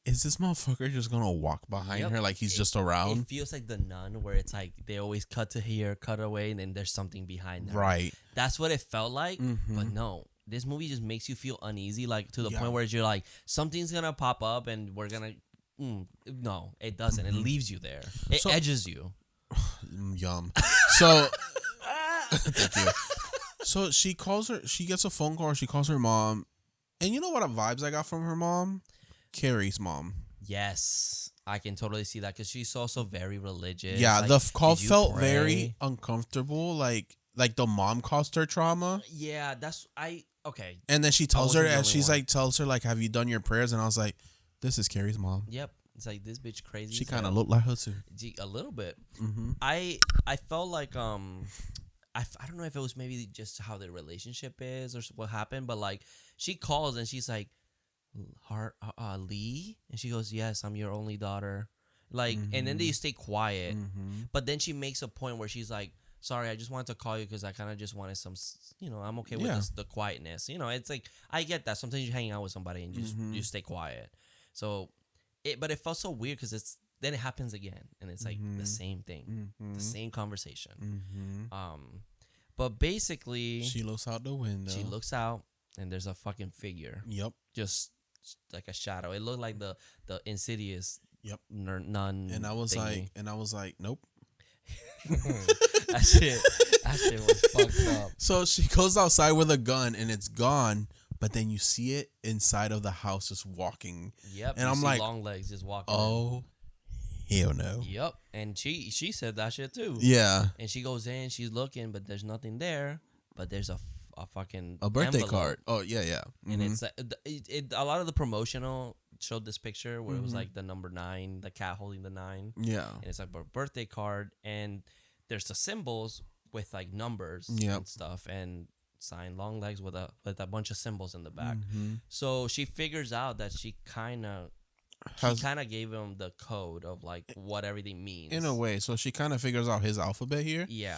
is this motherfucker just gonna walk behind her like he's just around? It feels like The Nun, where it's like they always cut to here, cut away, and then there's something behind her. Right. That's what it felt like. But no, this movie just makes you feel uneasy, like to the point where you're like, something's gonna pop up and we're gonna. No, it doesn't. It leaves you there. It edges you. Yum. So, thank you. So she calls her. She gets a phone call. She calls her mom, and you know what vibes I got from her mom? Carrie's mom. Yes, I can totally see that because she's also very religious. Yeah, like, the call felt pray? very uncomfortable. Like the mom caused her trauma. Yeah, okay. And then she tells her, and she's like, tells her like, "Have you done your prayers?" And I was like, "This is Carrie's mom." Yep, it's like this bitch crazy. She kind of looked like her too. A little bit. Mm-hmm. I felt like I don't know if it was maybe just how their relationship is or what happened, but like she calls and she's like, Lee, and she goes, "Yes, I'm your only daughter." Like, and then they stay quiet, but then she makes a point where she's like, "Sorry, I just wanted to call you because I kind of just wanted some, I'm okay with this, the quietness. It's like I get that sometimes you hang out with somebody and you stay quiet. So, but it felt so weird because then it happens again and it's like the same thing, the same conversation. But basically, she looks out the window. She looks out and there's a fucking figure. Yep. Just like a shadow. It looked like the Insidious. Yep. Nun. And I was like, nope. That shit was fucked up. So she goes outside with a gun and it's gone, but then you see it inside of the house just walking. Yep. And I'm like, long legs just walking. Oh, hell no. Yep. And she said that shit too. Yeah. And she goes in, she's looking, but there's nothing there. But there's a fucking birthday envelope. card. Oh yeah, yeah. And it's a lot of the promotional showed this picture where it was like the number 9, the cat holding the 9. Yeah. And it's like a birthday card, and there's the symbols with like numbers and stuff, and signed long legs with a bunch of symbols in the back. So she figures out that she kind of gave him the code of like what everything means in a way. So she kind of figures out his alphabet here. Yeah.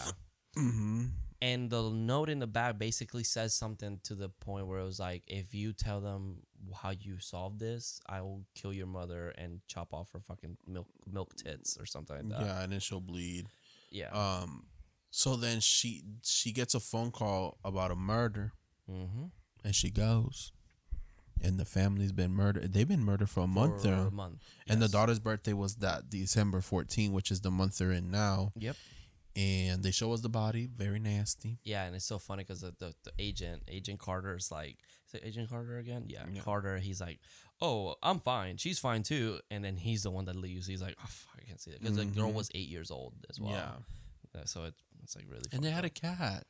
And the note in the back basically says something to the point where it was like, if you tell them how you solved this, I will kill your mother and chop off her fucking milk tits or something like that. Yeah, and then she'll bleed. Yeah. So then she gets a phone call about a murder, and she goes, and the family's been murdered. They've been murdered for a month there. A month. And the daughter's birthday was that December 14, which is the month they're in now. Yep. And they show us the body, very nasty. Yeah, and it's so funny because the Agent Carter's like, is it Agent Carter again? Yeah, Carter. He's like, "Oh, I'm fine. She's fine too." And then he's the one that leaves. He's like, "Oh, fuck, I can't see it," because the girl was 8 years old as well. Yeah. So it's like really. And they had a cat.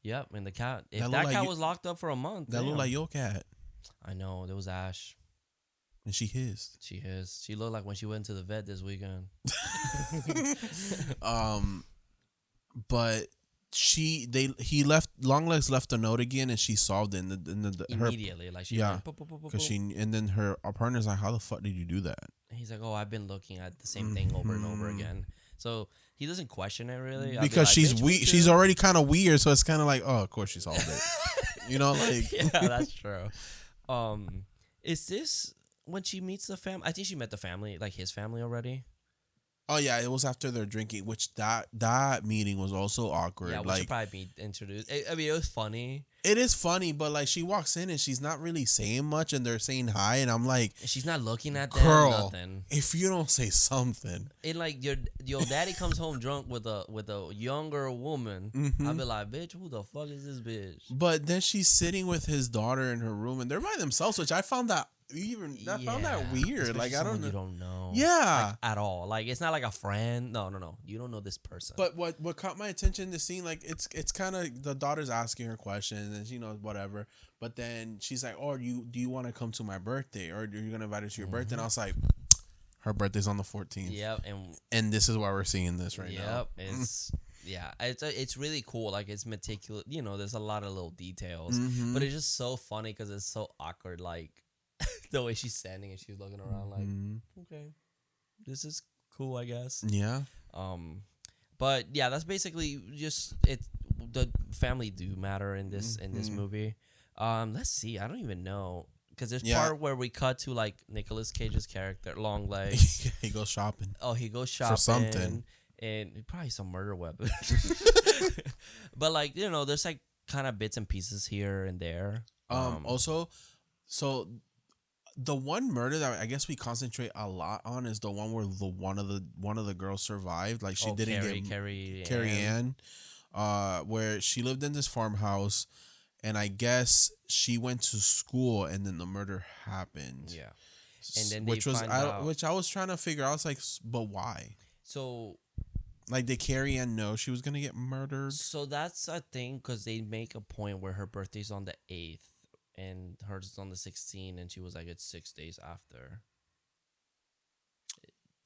Yep, and the cat. If that cat was locked up for a month, that looked like your cat. I know. There was Ash. And she hissed. She hissed. She looked like when she went to the vet this weekend. But Longlegs left a note again, and she solved it. Immediately, like she because and then her partner's like, "How the fuck did you do that?" And he's like, "Oh, I've been looking at the same thing over and over again." So he doesn't question it really because she's weird. She's already kind of weird, so it's kind of like, "Oh, of course she solved it." Like yeah, that's true. Is this when she meets the family? I think she met the family, like his family already. Oh yeah, it was after their drinking, which that meeting was also awkward. Yeah, we should probably be introduced. It was funny. It is funny, but like she walks in and she's not really saying much, and they're saying hi, and I'm like, she's not looking at them. Girl, nothing. If you don't say something, and like your daddy comes home drunk with a younger woman, I'll be like, bitch, who the fuck is this bitch? But then she's sitting with his daughter in her room, and they're by themselves, which I found that. Found that weird. Especially like I don't know. You don't know. Yeah. Like, at all. Like it's not like a friend. No. You don't know this person. But what caught my attention in the scene, like it's kind of the daughter's asking her questions and she knows whatever. But then she's like, "Oh, do you want to come to my birthday, or are you gonna invite her to your birthday?" And I was like, her birthday's on the 14th. Yep. And this is why we're seeing this right now. Yep. It's yeah. It's really cool. Like it's meticulous. There's a lot of little details, but it's just so funny because it's so awkward. Like. The way she's standing and she's looking around like, okay, this is cool, I guess. Yeah. But yeah, that's basically just it. The family do matter in this movie. Let's see. I don't even know because there's part where we cut to like Nicolas Cage's character, long legs. He goes shopping. Oh, he goes shopping for something, and probably some murder weapon. But like there's like kind of bits and pieces here and there. Also, so the one murder that I guess we concentrate a lot on is the one where one of the girls survived. Like she didn't get Carrie Ann, where she lived in this farmhouse, and I guess she went to school, and then the murder happened. Yeah, and then which I was trying to figure out. I was like, but why? So, like, did Carrie Ann know she was gonna get murdered? So that's a thing because they make a point where her birthday's on the 8th. And hers is on the 16th, and she was like, it's 6 days after.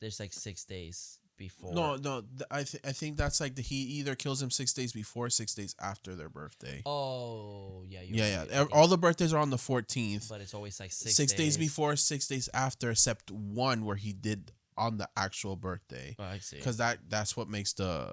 There's like 6 days before. No, I think that's like he either kills him 6 days before, or 6 days after their birthday. Oh, yeah. Yeah. All the birthdays are on the 14th. But it's always like 6 days before, 6 days after, except one where he did on the actual birthday. Oh, I see. Because that's what makes the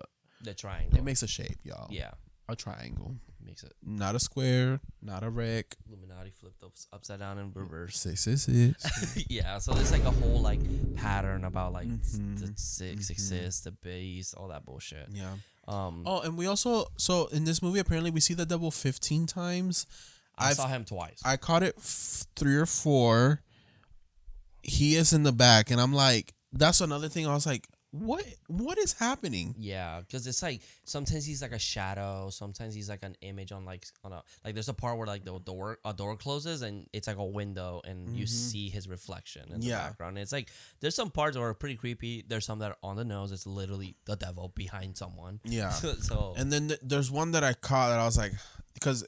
triangle. It makes a shape, y'all. Yeah. A triangle. Makes it. Not a square, not a rec. Illuminati flipped upside down in reverse. 666. Yeah, so there's like a whole like pattern about like the 666, the base, all that bullshit. Yeah. And we also in this movie apparently we see the devil 15 times. I saw him twice. I caught it 3 or 4. He is in the back, and I'm like, that's another thing. I was like, what is happening? Yeah, because it's like sometimes he's like a shadow, sometimes he's like an image on a like there's a part where like a door closes and it's like a window and you see his reflection in the background. And it's like there's some parts that are pretty creepy. There's some that are on the nose. It's literally the devil behind someone. Yeah. so and then there's one that I caught that I was like, because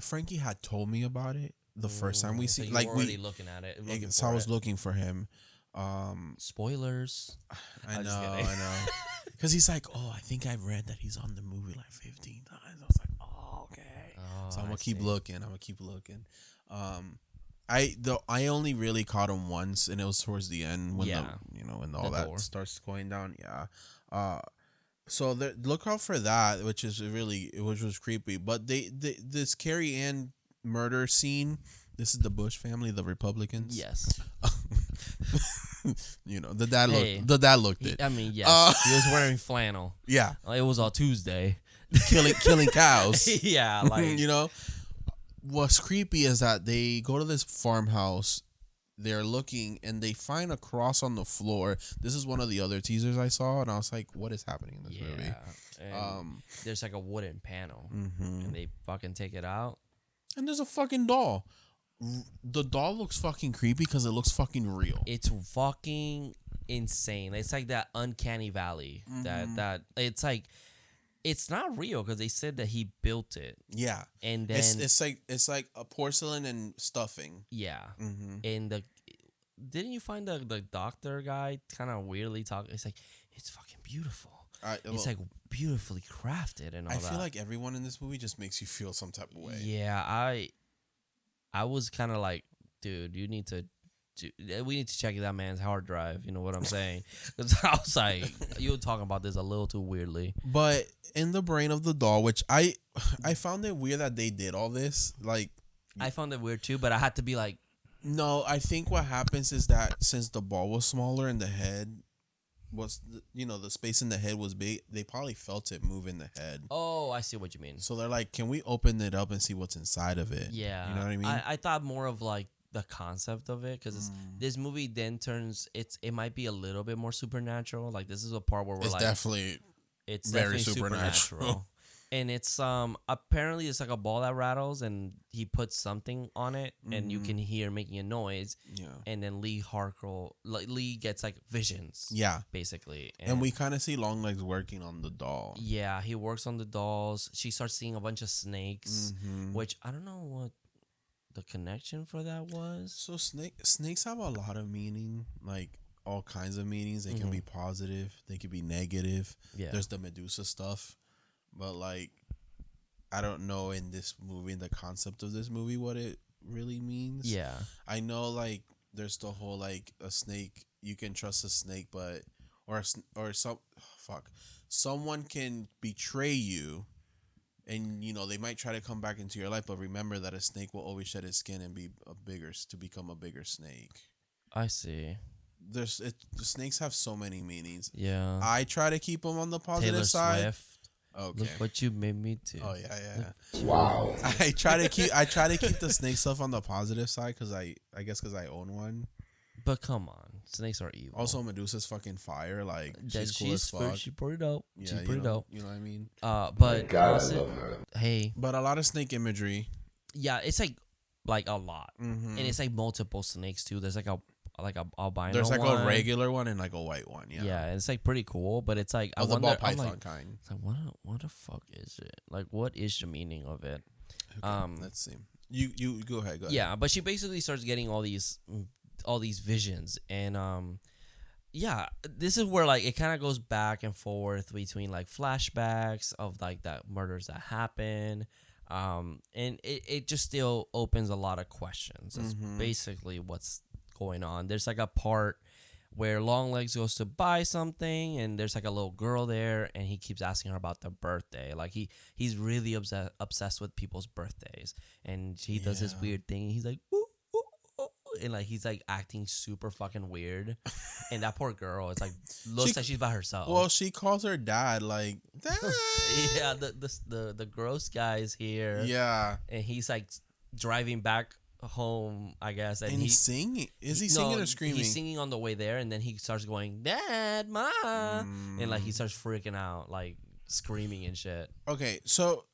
Frankie had told me about it the first time we see, so like already looking at it. So I was looking for him. Spoilers. I know. Because he's like, oh, I think I've read that he's on the movie like 15 times. I was like, oh, okay. So I'm gonna keep looking. I only really caught him once, and it was towards the end when when all that door starts going down. Yeah. So look out for that, which was creepy. But this Carrie Ann murder scene. This is the Bush family, the Republicans. Yes. The dad looked it. I mean, yes. He was wearing flannel. Yeah. It was all Tuesday. Killing cows. Yeah, like what's creepy is that they go to this farmhouse, they're looking, and they find a cross on the floor. This is one of the other teasers I saw, and I was like, what is happening in this movie? And there's like a wooden panel, and they fucking take it out. And there's a fucking doll. The doll looks fucking creepy because it looks fucking real. It's fucking insane. It's like that uncanny valley. That it's like it's not real because they said that he built it. Yeah, and then it's like a porcelain and stuffing. Yeah, and didn't you find the doctor guy kind of weirdly talking? It's like it's fucking beautiful. It's like beautifully crafted and all that. I feel like everyone in this movie just makes you feel some type of way. Yeah, I was kind of like, dude, we need to check that man's hard drive. You know what I'm saying? Because I was like, you were talking about this a little too weirdly. But in the brain of the doll, which I found it weird that they did all this. Like, I found it weird too, but I had to be like, no. I think what happens is that since the ball was smaller and the head was, the space in the head was big, they probably felt it move in the head. Oh, I see what you mean. So they're like, can we open it up and see what's inside of it? Yeah. You know what I mean? I thought more of like the concept of it because this movie then turns, it might be a little bit more supernatural. Like this is a part where we're it's definitely supernatural. And it's apparently it's like a ball that rattles and he puts something on it and you can hear making a noise. Yeah. And then Lee gets like visions. Yeah. Basically. And we kind of see Longlegs working on the doll. Yeah, he works on the dolls. She starts seeing a bunch of snakes, which I don't know what the connection for that was. So snakes have a lot of meaning, like all kinds of meanings. They can be positive, they can be negative. Yeah. There's the Medusa stuff. But, like, I don't know in this movie, in the concept of this movie, what it really means. Yeah. I know, like, there's the whole, like, a snake, you can trust a snake, but, someone can betray you And they might try to come back into your life, but remember that a snake will always shed its skin and be to become a bigger snake. I see. The snakes have so many meanings. Yeah. I try to keep them on the positive Taylor side. Swift. Okay. Look what you made me do. Oh yeah. Wow. I try to keep the snake stuff on the positive side because I guess because I own one. But come on, snakes are evil. Also, Medusa's fucking fire. Like she's cool as fuck. She's pretty dope. Yeah, She's pretty dope. You know what I mean? But God, I honestly, love her. hey, But a lot of snake imagery. yeah, it's like a lot, Mm-hmm. and it's like multiple snakes too. There's like a albino. There's like one. a regular one and like a white one. Yeah. Yeah, and it's like pretty cool, but it's like Oh, the wonder, ball I'm python like, kind. it's like what the fuck is it? Like, what is the meaning of it? Okay, let's see. You go ahead. Go ahead. Yeah, but she basically starts getting all these visions, and yeah, this is where like it kind of goes back and forth between like flashbacks of like that murders that happen, and it just still opens a lot of questions. That's basically what's going on. There's like a part where Longlegs goes to buy something, and there's like a little girl there, and he keeps asking her about their birthday. Like he's really obsessed with people's birthdays, and he does this weird thing. He's like, woo, woo, woo, and like he's like acting super fucking weird, and that poor girl, it's like looks like she's by herself. Well, she calls her dad like dad. Yeah, the gross guy's here. Yeah. And he's like driving back home, I guess, And he's singing. Is he singing or screaming? He's singing on the way there, and then he starts going, "Dad, Ma," and like he starts freaking out, like screaming and shit. Okay, so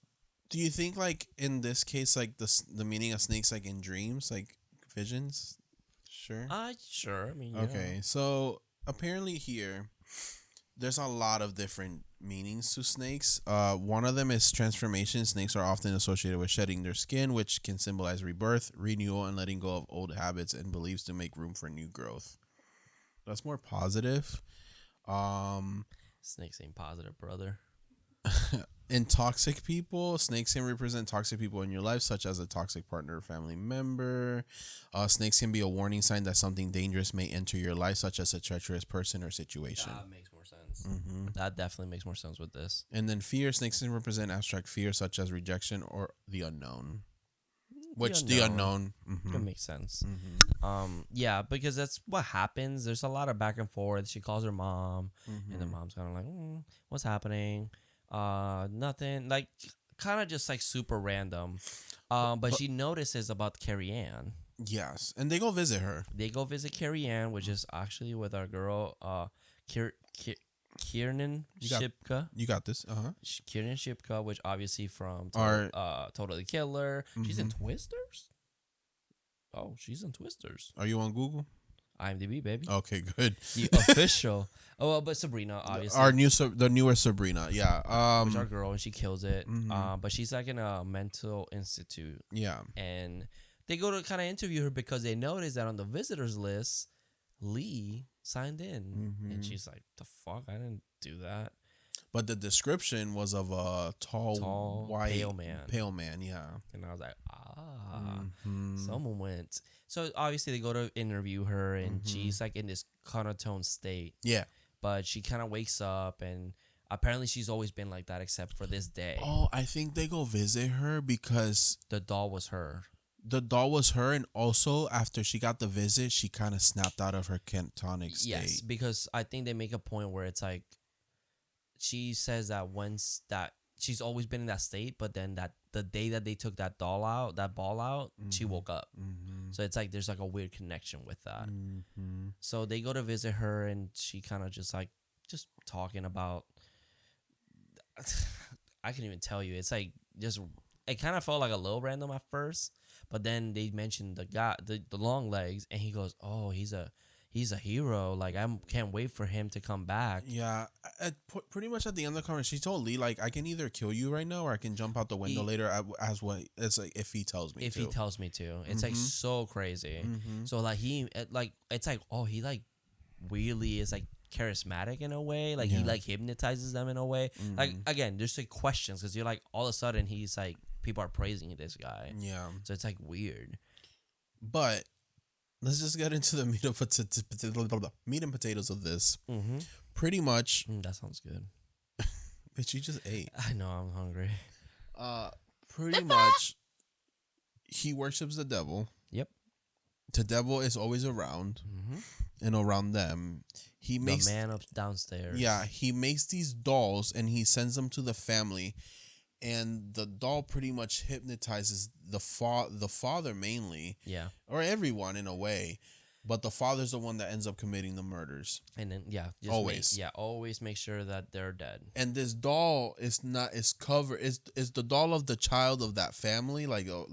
do you think like in this case, like the meaning of snakes, like in dreams, like visions? Sure. Sure. I mean, yeah. Okay, so apparently here, there's a lot of different meanings to snakes. One of them is transformation. Snakes are often associated with shedding their skin, which can symbolize rebirth, renewal, and letting go of old habits and beliefs to make room for new growth. That's more positive. Snakes ain't positive, brother. In toxic people, snakes can represent toxic people in your life, such as a toxic partner or family member. Snakes can be a warning sign that something dangerous may enter your life, such as a treacherous person or situation. That makes more sense. That definitely makes more sense with this. And then fear, snakes can represent abstract fear, such as rejection or the unknown. Which the unknown. That makes sense. Yeah, because that's what happens. There's a lot of back and forth. She calls her mom, and the mom's kind of like, "What's happening?" Nothing. Like, kind of just like super random. But she notices about Carrie Ann. Yes, and they go visit her. They go visit Carrie Ann, which is actually with our girl, Kiernan Shipka. You got this. Kiernan Shipka, which obviously from Totally Killer. She's in Twisters. Oh, she's in Twisters. Are you on Google? IMDb, baby. Okay, good. The official. Oh, well, but Sabrina, obviously. The newer Sabrina, yeah. Which our girl, and she kills it. But she's like in a mental institute. Yeah. And they go to kind of interview her because they notice that on the visitors list, Lee signed in. And she's like, the fuck? I didn't do that. But the description was of a tall white, pale man. Pale man, yeah. And I was like, someone went. So obviously they go to interview her, and she's like in this monotone state. Yeah. But she kind of wakes up, and apparently she's always been like that except for this day. Oh, I think they go visit her because the doll was her. The doll was her, and also after she got the visit, she kind of snapped out of her catatonic state. Yes, because I think they make a point where it's like, she says that once that she's always been in that state, but then that the day that they took that ball out, she woke up. So it's like there's like a weird connection with that. So they go to visit her, and she kind of just talking about. I can't even tell you. It's like just it kind of felt like a little random at first, but then they mentioned the guy, the long legs, and he goes, "Oh, he's a hero. Like, I can't wait for him to come back." Yeah, pretty much at the end of the conversation, she told Lee, like, I can either kill you right now or I can jump out the window later. As what it's like if he tells me. He tells me to, it's like so crazy. So like it's like, oh, he like really is like charismatic in a way. Like he like hypnotizes them in a way. Like again, there's like questions because you're like all of a sudden he's like people are praising this guy. Yeah. So it's like weird. But let's just get into the meat and potatoes of this. Pretty much. That sounds good. Bitch, you just ate. I know, I'm hungry. Pretty much, he worships the devil. Yep. The devil is always around and around them. He makes the man up downstairs. Yeah, he makes these dolls and he sends them to the family, and the doll pretty much hypnotizes the father mainly. Yeah. Or everyone in a way. But the father's the one that ends up committing the murders. And then always always make sure that they're dead. And this doll is the doll of the child of that family, like a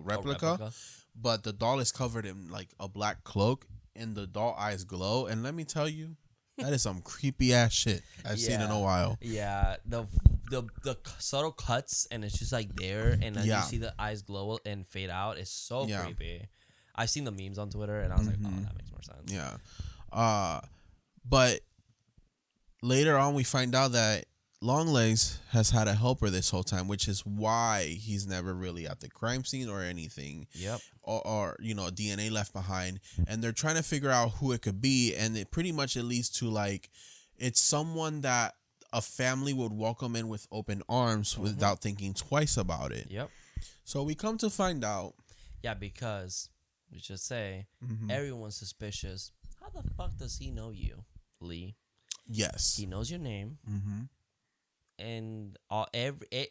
replica. But the doll is covered in like a black cloak, and the doll eyes glow. And let me tell you, that is some creepy ass shit I've seen in a while. Yeah, the subtle cuts, and it's just like there, and then you see the eyes glow and fade out. It's so creepy. I've seen the memes on Twitter, and I was like, oh, that makes more sense. Yeah. But later on, we find out that Longlegs has had a helper this whole time, which is why he's never really at the crime scene or anything. Yep. Or DNA left behind. And they're trying to figure out who it could be. And it pretty much it leads to, like, it's someone that a family would welcome in with open arms without thinking twice about it. Yep. So we come to find out. Yeah, because... we should say everyone's suspicious. How the fuck does he know you, Lee? Yes, he knows your name. And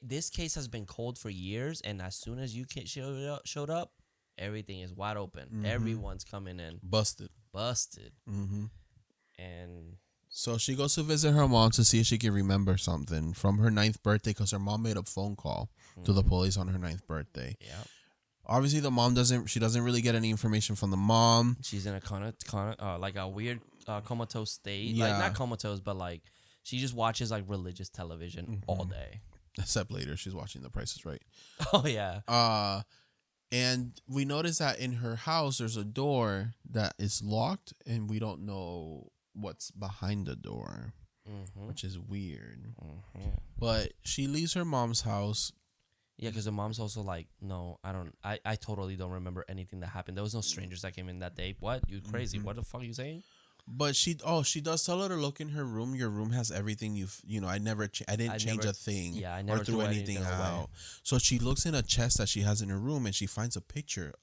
this case has been cold for years. And as soon as you showed up, everything is wide open. Everyone's coming in, busted. And so she goes to visit her mom to see if she can remember something from her 9th birthday, because her mom made a phone call to the police on her 9th birthday. Yeah. Obviously, the mom doesn't really get any information from the mom. She's in a like a weird comatose state. Yeah. Like, not comatose, but like she just watches like religious television all day. Except later, she's watching The Price is Right. Oh, yeah. And we notice that in her house, there's a door that is locked, and we don't know what's behind the door, which is weird. But she leaves her mom's house. Yeah, because the mom's also like, no, I totally don't remember anything that happened. There was no strangers that came in that day. What? You crazy. What the fuck are you saying? But she does tell her to look in her room. Your room has everything I didn't change a thing. Yeah, I never threw anything out. So she looks in a chest that she has in her room, and she finds a picture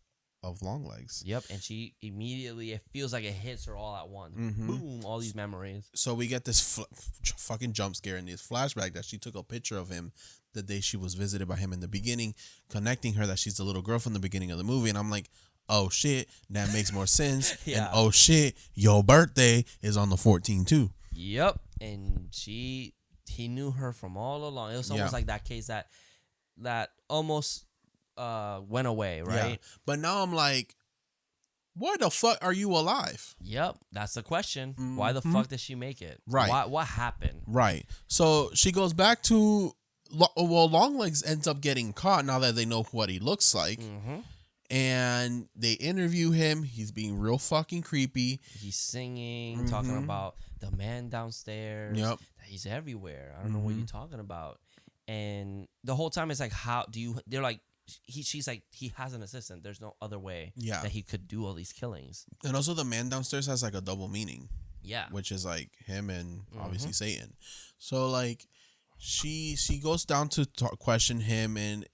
of Longlegs. Yep, and she immediately, it feels like it hits her all at once. Boom, all these memories. So we get this fucking jump scare in this flashback that she took a picture of him the day she was visited by him in the beginning, connecting her that she's the little girl from the beginning of the movie. And I'm like, oh shit, that makes more sense. Yeah. And oh shit, your birthday is on the 14th too. Yep. And he knew her from all along. It was almost like that case that almost went away, right? Yeah. But now I'm like, why the fuck are you alive? Yep, that's the question. Why the fuck did she make it? Right. What happened? Right. So she goes back to... well, Longlegs ends up getting caught now that they know what he looks like. And they interview him. He's being real fucking creepy. He's singing, talking about the man downstairs. Yep. He's everywhere. I don't know what you're talking about. And the whole time it's like, how do you... they're like, she's like, he has an assistant. There's no other way that he could do all these killings. And also the man downstairs has like a double meaning. Yeah. Which is like him and obviously Satan. So like... She goes down to question him, and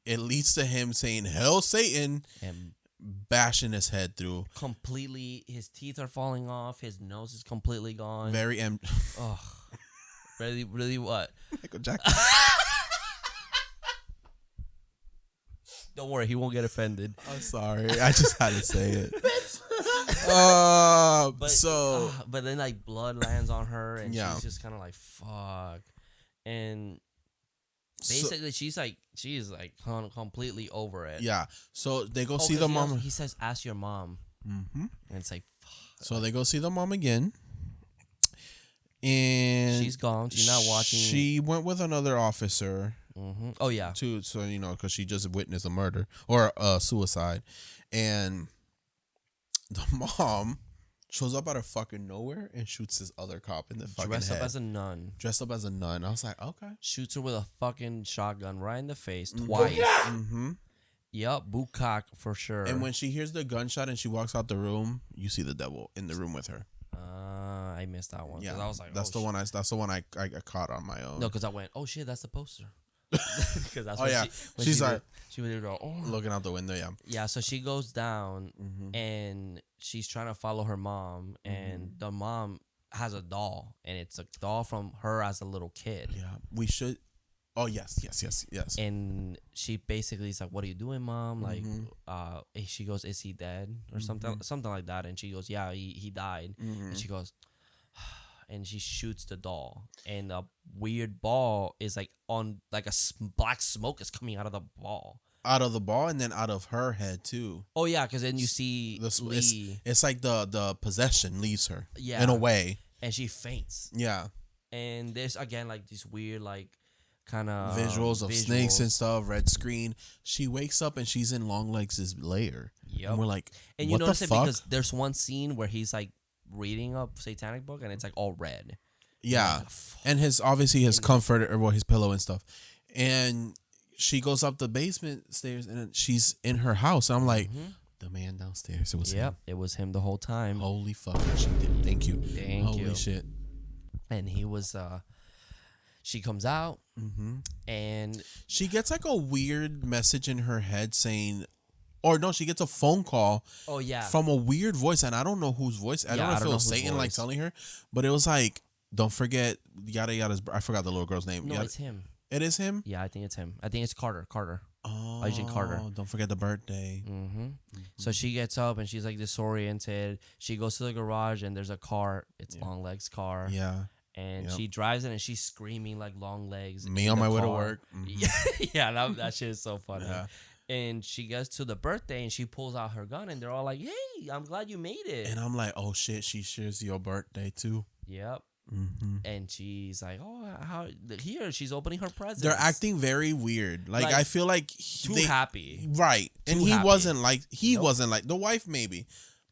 it leads to him saying, "Hell, Satan," and bashing his head through. Completely, his teeth are falling off. His nose is completely gone. Very empty. Oh, really? What? Michael Jackson. Don't worry, he won't get offended. I'm sorry, I just had to say it. But then like blood lands on her, and she's just kind of like, "Fuck." And basically, she's like completely over it. Yeah. So they go see the mom. He says, "Ask your mom." And it's like, fuck. So they go see the mom again. And she's gone. She's not watching. She went with another officer. Oh, yeah. Because she just witnessed a murder or a suicide. And the mom shows up out of fucking nowhere and shoots this other cop in the fucking head. Dressed up as a nun. I was like, okay. Shoots her with a fucking shotgun right in the face twice. Yep, bukkak for sure. And when she hears the gunshot and she walks out the room, you see the devil in the room with her. I missed that one. Yeah, I was like, that's the one I caught on my own. No, because I went, oh shit, that's the poster. Because that's she's like she would go, oh, looking out the window. yeah. So she goes down Mm-hmm. and she's trying to follow her mom, and the mom has a doll, and it's a doll from her as a little kid. Yeah, we should. Oh yes. And she basically is like, "What are you doing, mom?" Like, she goes, "Is he dead?" or something like that. And she goes, "Yeah, he died." And she goes, and she shoots the doll, and a weird ball is like on like black smoke is coming out of the ball. Out of the ball and then out of her head too. Oh yeah, because then you see Lee. It's like the possession leaves her. Yeah, in a way. And she faints. Yeah. And there's again like these weird like kind of visuals of snakes and stuff, red screen. She wakes up and she's in Longlegs' lair. Yep. And we're like, and what you notice the it fuck? because there's one scene where he's like reading a satanic book and it's like all red. Yeah. And his comfort or his pillow and stuff. And she goes up the basement stairs and she's in her house. And I'm like, the man downstairs. It was him. It was him the whole time. Holy fuck. She did. Thank you. Holy shit. And he was she comes out and she gets like a weird message in her head saying, or no, she gets a phone call. Oh yeah, from a weird voice, and I don't know whose voice. I don't know if it was Satan like telling her, but it was like, "Don't forget, yada yada." I forgot the little girl's name. No, it's him. It is him. Yeah, I think it's him. I think it's Carter. Oh, Agent Carter. Don't forget the birthday. So she gets up and she's like disoriented. She goes to the garage and there's a car. It's Longlegs' car. Yeah. And she drives it and she's screaming like Longlegs. Me on my way to work. Yeah, that shit is so funny. Yeah. And she gets to the birthday and she pulls out her gun and they're all like, "Hey, I'm glad you made it." And I'm like, "Oh shit, she shares your birthday too." Yep. And she's like, "Oh, how here?" She's opening her presents. They're acting very weird. Like I feel like too happy, right? And he wasn't like the wife maybe,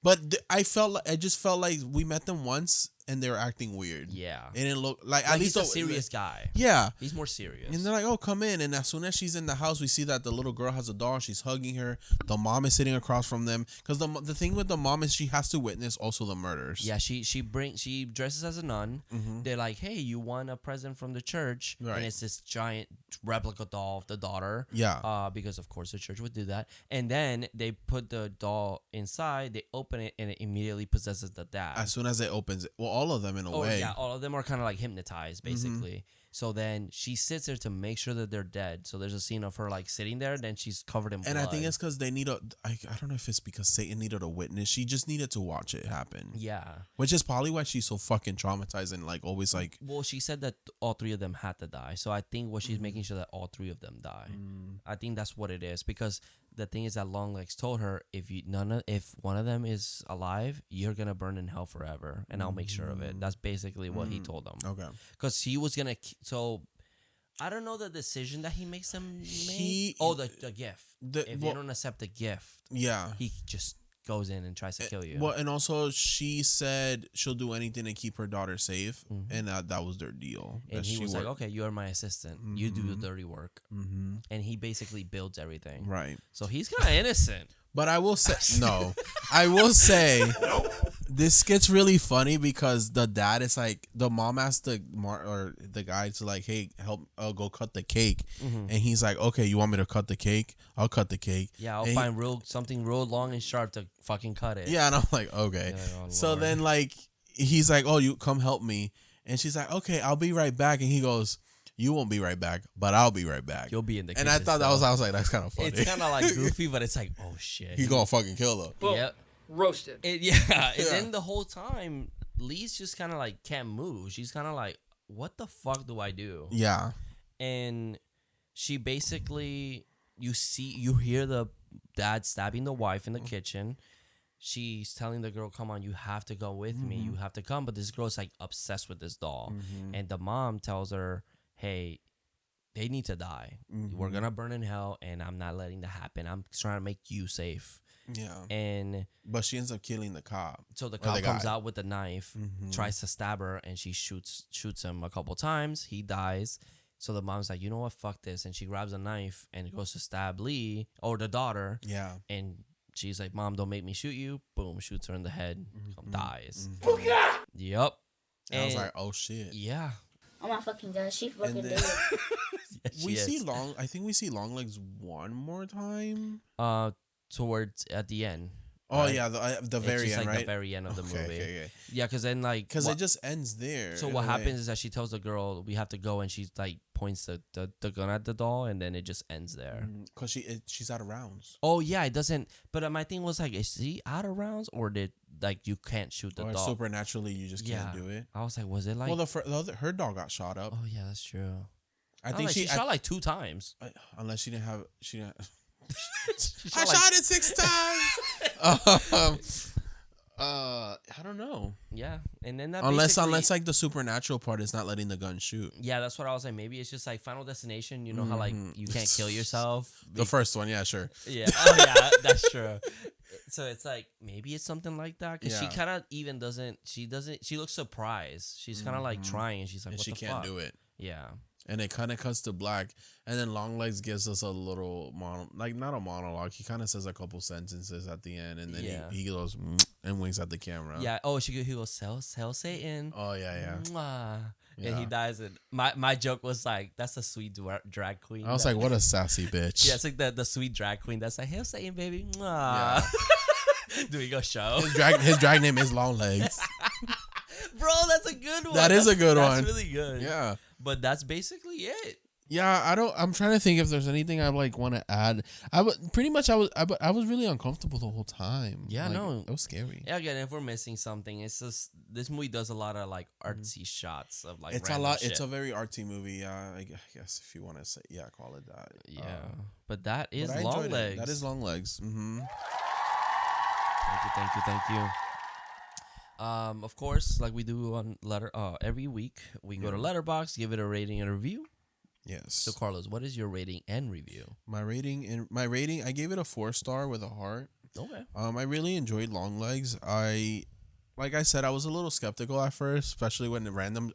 but I just felt like we met them once and they were acting weird. Yeah, it didn't look like at least he's a serious guy. Yeah, he's more serious. And they're like, "Oh, come in." And as soon as she's in the house, we see that the little girl has a doll. She's hugging her. The mom is sitting across from them because the thing with the mom is she has to witness also the murders. Yeah, she dresses as a nun. They're like, "Hey, you won a present from the church," and it's this giant replica doll of the daughter. Yeah, because of course the church would do that. And then they put the doll inside. They open it and it immediately possesses the dad. As soon as it opens it, well, all of them in a way. Yeah, all of them are kind of like hypnotized basically. So then she sits there to make sure that they're dead. So there's a scene of her like sitting there, then she's covered in blood. And I think it's because they need I don't know if it's because Satan needed a witness. She just needed to watch it happen. Yeah. Which is probably why she's so fucking traumatized and like always like. Well, she said that all three of them had to die. So I think what she's making sure that all three of them die. I think that's what it is, because the thing is that Longlegs told her, if one of them is alive, you're gonna burn in hell forever, and I'll make sure of it. That's basically what he told them. Okay. Because he was gonna. So I don't know the decision that he makes them make. The gift. If they don't accept the gift, he just goes in and tries to kill you. Well, and also she said she'll do anything to keep her daughter safe, and that was their deal. And he was like, "Okay, you are my assistant. You do the dirty work." And he basically builds everything. Right. So he's kind of innocent. But I will say I will say this gets really funny because the dad is like, the mom asked the guy to like, "Hey, help, go cut the cake," and he's like, "Okay, you want me to cut the cake? I'll cut the cake. Yeah, I'll find something real long and sharp to fucking cut it." Yeah, and I'm like, okay. Like, oh, so then like he's like, "Oh, you come help me," and she's like, "Okay, I'll be right back," and he goes, "You won't be right back, but I'll be right back. You'll be in the kitchen." And I thought I was like, that's kind of funny. It's kind of like goofy, but it's like, oh shit, he gonna fucking kill her. Well, yep. Roasted. And then the whole time, Lee's just kind of like can't move. She's kind of like, what the fuck do I do? Yeah. And she basically, you hear the dad stabbing the wife in the kitchen. She's telling the girl, "Come on, you have to go with me. You have to come." But this girl's like obsessed with this doll. And the mom tells her, "Hey, they need to die. We're gonna burn in hell, and I'm not letting that happen. I'm trying to make you safe." Yeah. But she ends up killing the cop. So the cop comes out with a knife, tries to stab her, and she shoots him a couple times. He dies. So the mom's like, "You know what? Fuck this." And she grabs a knife and goes to stab Lee, or the daughter. Yeah. And she's like, "Mom, don't make me shoot you." Boom, shoots her in the head. Dies. Yep. And I was like, oh shit. Yeah. Oh my fucking god, she fucking dead. we see long. I think we see Longlegs one more time. Towards at the end. Oh right? yeah, the very end, right? The very end of the movie. Okay. Yeah, because then because it just ends there. So what happens is that she tells the girl we have to go, and she like points the gun at the doll, and then it just ends there. Because she's out of rounds. Oh yeah, it doesn't. But my thing was like, is she out of rounds, or did like you can't shoot the doll? Supernaturally, you just can't do it. I was like, was it like? Well, her doll got shot up. Oh yeah, that's true. I think she shot like 2 times. Unless she didn't have I shot it 6 times. I don't know. Yeah, and then that unless like the supernatural part is not letting the gun shoot. Yeah, that's what I was like. Maybe it's just like Final Destination. You know how like you can't kill yourself. The first one, yeah, sure. Yeah, oh yeah, that's true. So it's like maybe it's something like that because she kind of even doesn't. She looks surprised. She's kind of like trying, and she's like, and what she the can't fuck? do it. Yeah. And it kind of cuts to black, and then Longlegs gives us a little not a monologue. He kind of says a couple sentences at the end, and then he goes and winks at the camera. Yeah. Oh, he goes, "Hell, Satan." Oh yeah. Mwah. And he dies. And my joke was like, "That's a sweet drag queen." I was like, "What a sassy bitch." Yeah, it's like the sweet drag queen that's like, "Hell, Satan, baby." Mwah. Yeah. Do we go show? His drag name is Longlegs. Bro, that's a good one. That's a good one. That's really good. Yeah. But that's basically it. Yeah, I'm trying to think if there's anything I like want to add. I was really uncomfortable the whole time. Yeah, like, it was scary. Yeah, again, if we're missing something, it's just this movie does a lot of like artsy shots of like. It's random shit. It's a very artsy movie. I guess if you want to say, call it that. Yeah, but that is but Longlegs. That is Longlegs. Mm-hmm. Thank you. Of course, like we do on every week, we go to Letterboxd, give it a rating and a review. Yes. So Carlos, what is your rating and review? My rating, I gave it a 4-star with a heart. Okay. I really enjoyed Longlegs. Like I said, I was a little skeptical at first, especially when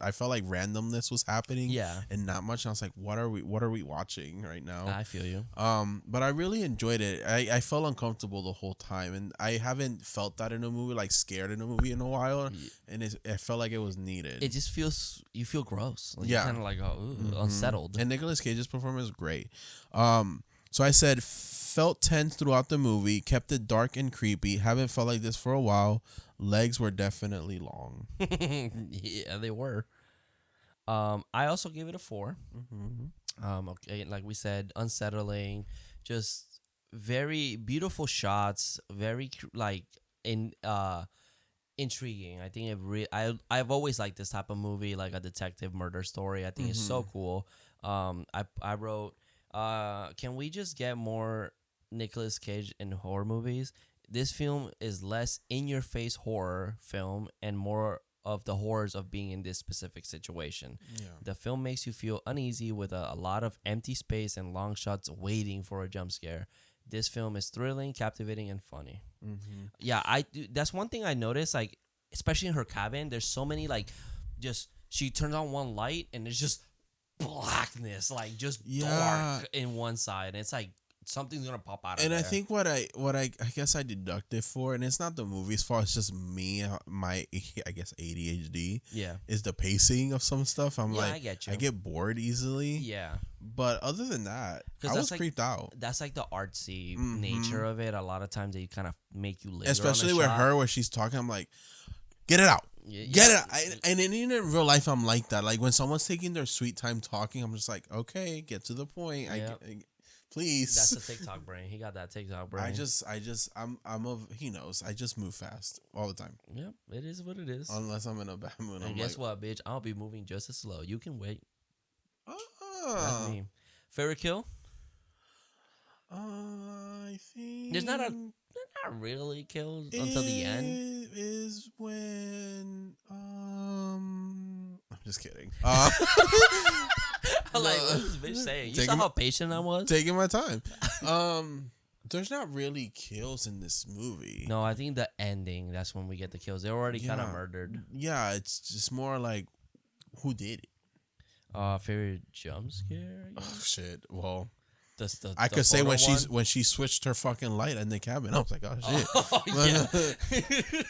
I felt like randomness was happening. Yeah. And not much. And I was like, what are we watching right now? I feel you. But I really enjoyed it. I felt uncomfortable the whole time, and I haven't felt that in a movie, like scared in a movie in a while. Yeah. And it felt like it was needed. It just you feel gross. Like, yeah. Kind of like unsettled. And Nicolas Cage's performance was great. So I said, felt tense throughout the movie, kept it dark and creepy. Haven't felt like this for a while. Legs were definitely long. Yeah, they were. I also gave it a 4. Mm-hmm. Okay, like we said, unsettling, just very beautiful shots, very intriguing. I think I've always liked this type of movie, like a detective murder story. I think it's so cool. I wrote, can we just get more Nicolas Cage in horror movies? This film is less in-your-face horror film and more of the horrors of being in this specific situation. Yeah. The film makes you feel uneasy with a lot of empty space and long shots waiting for a jump scare. This film is thrilling, captivating, and funny. Mm-hmm. Yeah, that's one thing I noticed, like, especially in her cabin, there's so many, like, just, she turns on one light and it's just blackness, like, just dark in one side. And it's like, something's gonna pop out of there. And I think what I guess I deducted for, and it's not the movie's fault, it's just me, my I guess ADHD. Yeah, is the pacing of some stuff. I get bored easily. Yeah, but other than that, I was creeped out. That's like the artsy nature of it. A lot of times they kind of make you linger, especially with her where she's talking. I'm like, get it out. Get it out. And in real life, I'm like that. Like when someone's taking their sweet time talking, I'm just like, okay, get to the point. Please. That's the TikTok brain. He got that TikTok brain. He knows. I just move fast all the time. Yep, it is what it is. Unless I'm in a bad mood. And guess what, bitch? I'll be moving just as slow. You can wait. That's me. Favorite kill? I think there's not really kills until the end. Is when I'm just kidding. Like, what's this bitch saying? You saw how patient I was? Taking my time. There's not really kills in this movie. No, I think the ending, that's when we get the kills. They're already kind of murdered. Yeah, it's just more like, who did it? Favorite jump scare? Oh, shit. Well, I could say when she switched her fucking light in the cabin, I was like, oh shit. Oh, yeah.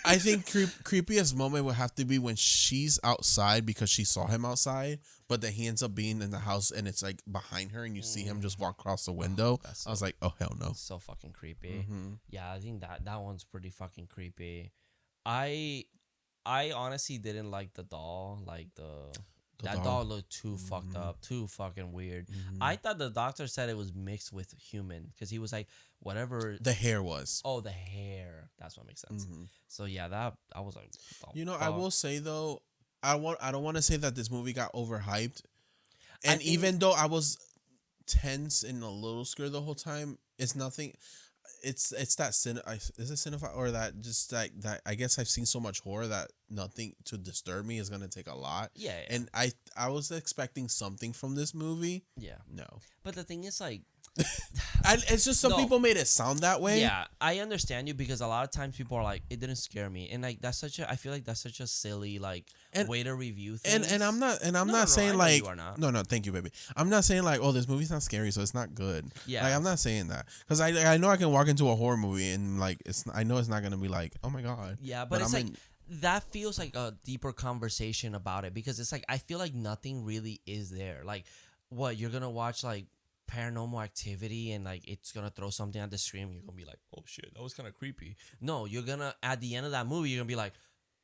I think creepiest moment would have to be when she's outside because she saw him outside, but then he ends up being in the house and it's like behind her and you see him just walk across the window. I was like, oh hell no. So fucking creepy. Mm-hmm. Yeah, I think that one's pretty fucking creepy. I honestly didn't like the doll, like that doll looked too fucked up, too fucking weird. I thought the doctor said it was mixed with human because he was like, whatever. The hair was. Oh, the hair. That's what makes sense. So yeah, that I was like, I will say though, I don't want to say that this movie got overhyped, and even though I was tense and a little scared the whole time, it's nothing. It's that is it cinephile or that just like that I guess I've seen so much horror that nothing to disturb me is gonna take a lot. Yeah. And I was expecting something from this movie. Yeah. No. But the thing is like it's just some people made it sound that way. Yeah, I understand you because a lot of times people are like, it didn't scare me, and like I feel like that's such a silly way to review things. And I'm not saying like no, thank you, baby. I'm not saying like, oh, this movie's not scary, so it's not good. Yeah, like I'm not saying that because I know I can walk into a horror movie and like I know it's not gonna be like, oh my god. Yeah, but it's that feels like a deeper conversation about it because it's like I feel like nothing really is there. Like, what you're gonna watch like Paranormal Activity and like it's gonna throw something at the screen, you're gonna be like, oh shit, that was kind of creepy. No, you're gonna at the end of that movie, you're gonna be like,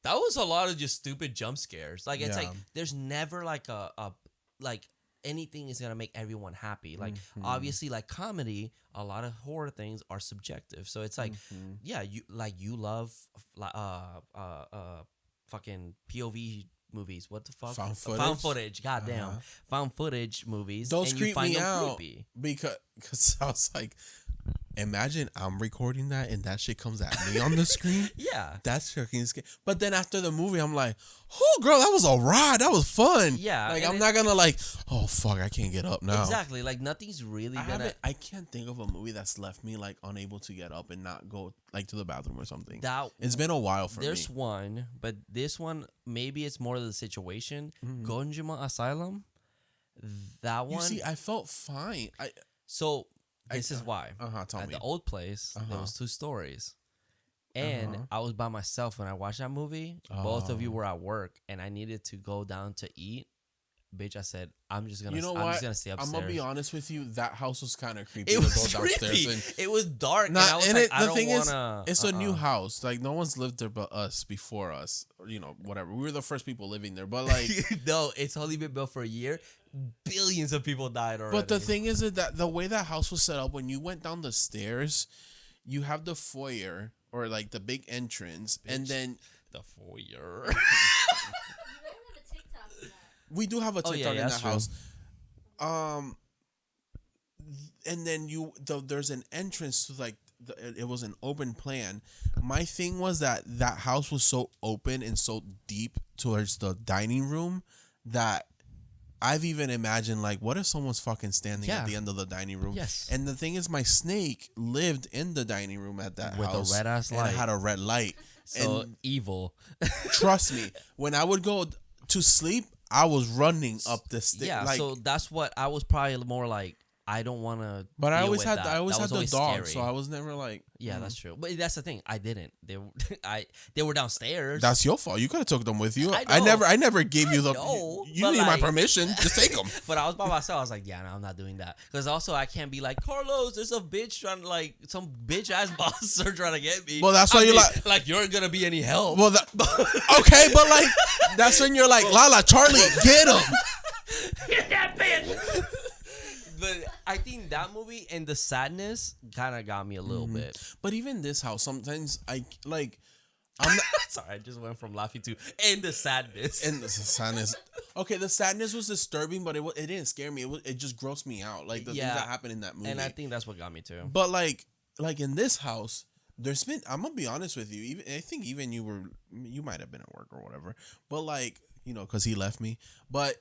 that was a lot of just stupid jump scares. Like it's like there's never like a like anything is gonna make everyone happy. Like obviously, like comedy, a lot of horror things are subjective. So it's like, yeah, you love fucking POV movies. What the fuck? Found footage. Goddamn. Found footage movies. Those creep me out because I was like, imagine I'm recording that and that shit comes at me on the screen. Yeah, that's fucking scary. But then after the movie, I'm like, oh girl, that was a ride. That was fun. Yeah, like I'm not gonna like, oh fuck, I can't get up now. Exactly. Like nothing's really I can't think of a movie that's left me like unable to get up and not go like to the bathroom or something. It's been a while for me. There's one, but this one maybe it's more of the situation. Gonjima Asylum. That one. You see, I felt fine. This is why. At the old place, there was 2 stories. And I was by myself when I watched that movie. Both of you were at work, and I needed to go down to eat. Bitch, I said, I'm just gonna stay upstairs. I'm gonna be honest with you. That house was kind of creepy. It was creepy. It was dark. And I was like, I don't wanna. It's a new house. Like no one's lived there but us before us. Or, you know, whatever. We were the first people living there. But like, no, it's only been built for a year. Billions of people died already. But the thing is that the way that house was set up, when you went down the stairs, you have the foyer or like the big entrance, and then the foyer. We do have a TikTok in that house. And then there's an entrance to like it was an open plan. My thing was that house was so open and so deep towards the dining room that I've even imagined like, what if someone's fucking standing at the end of the dining room? Yes. And the thing is, my snake lived in the dining room at that house with a red ass light. And it had a red light. So and evil. Trust me, when I would go to sleep, I was running up the stairs. Yeah, so that's what I was probably more like. I don't want to. But I always had the dog, scary. So I was never like. Yeah, that's true. But that's the thing. I didn't. They were downstairs. That's your fault. You could have took them with you. I never gave you the. You need my permission. Just take them. But I was by myself. I was like, yeah, no, I'm not doing that. Because also I can't be like, Carlos, there's a bitch trying to like some bitch ass boss are trying to get me. Well, that's why you're like you're gonna be any help. Well, okay, but like that's when you're like, Lala, Charlie, get him. Get that bitch. But I think that movie and the sadness kind of got me a little bit. But even this house, sometimes I'm not. Sorry, I just went from laughing to and the sadness. And the sadness. Okay, the sadness was disturbing, but it didn't scare me. It just grossed me out. Like the things that happened in that movie. And I think that's what got me too. But like in this house, there's been. I'm gonna be honest with you. I think even you might have been at work or whatever. But like because he left me. But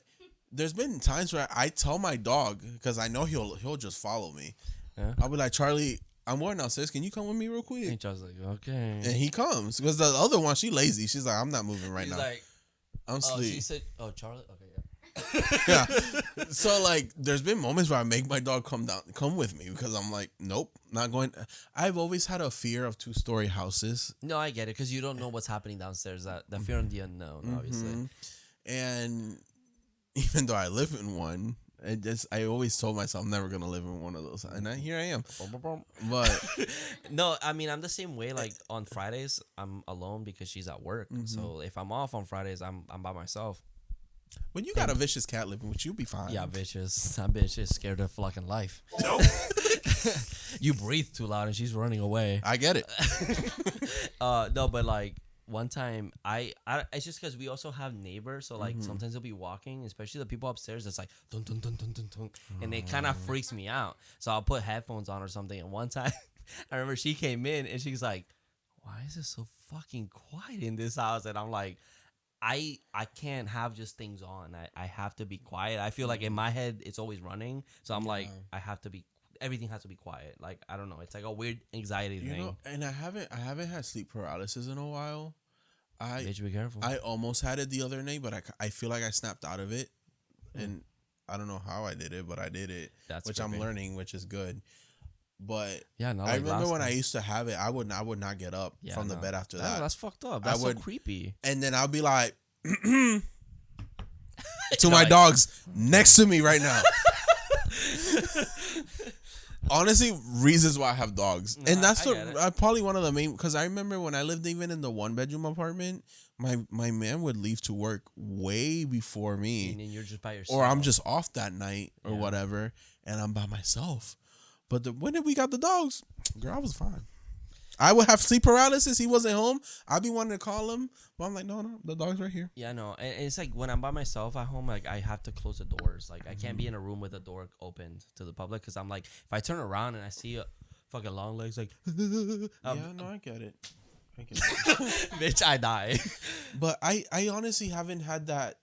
there's been times where I tell my dog, because I know he'll just follow me. Yeah. I'll be like, Charlie, I'm going downstairs. Can you come with me real quick? And Charlie's like, okay. And he comes. Because the other one, she lazy. She's like, I'm not moving right now. Like, I'm asleep. She said, oh, Charlie? Okay, yeah. Yeah. So like, there's been moments where I make my dog come with me because I'm like, nope, not going. I've always had a fear of 2-story houses. No, I get it because you don't know what's happening downstairs. The fear of the unknown, obviously. And even though I live in one, I always told myself I'm never gonna live in one of those, and here I am. But no, I mean I'm the same way. Like on Fridays, I'm alone because she's at work. So if I'm off on Fridays, I'm by myself. when you got a vicious cat living with you, be fine. Yeah, bitches. That bitch is scared of fucking life. Nope. You breathe too loud and she's running away. I get it. No, but like one time I it's just because we also have neighbors, so like sometimes they'll be walking, especially the people upstairs. It's like dun dun dun dun dun dun, and it kind of freaks me out. So I'll put headphones on or something. And one time, I remember she came in and she's like, "Why is it so fucking quiet in this house?" And I'm like, I can't have just things on. I have to be quiet. I feel like in my head it's always running, so I'm like I have to be. Everything has to be quiet. Like I don't know. It's like a weird anxiety thing. Know, and I haven't had sleep paralysis in a while. Bitch, be careful. I almost had it the other night, but I feel like I snapped out of it, and I don't know how I did it, but I did it. That's which creepy. I'm learning, which is good. But yeah, no, I remember when I used to have it, I would not get up from the bed after that. That's fucked up. That's so creepy. And then I'll be like, to my dogs next to me right now. Honestly, reasons why I have dogs, and that's probably one of the main. Because I remember when I lived even in the 1-bedroom apartment, my man would leave to work way before me, and you're just by yourself, or I'm just off that night or whatever, and I'm by myself. But when did we got the dogs, girl, I was fine. I would have sleep paralysis. He wasn't home. I'd be wanting to call him, but I'm like, no, the dog's right here. Yeah, no, and it's like when I'm by myself at home, like I have to close the doors. Like I can't be in a room with the door opened to the public because I'm like, if I turn around and I see a fucking long legs, like, I get it. Bitch, I die. But I honestly haven't had that.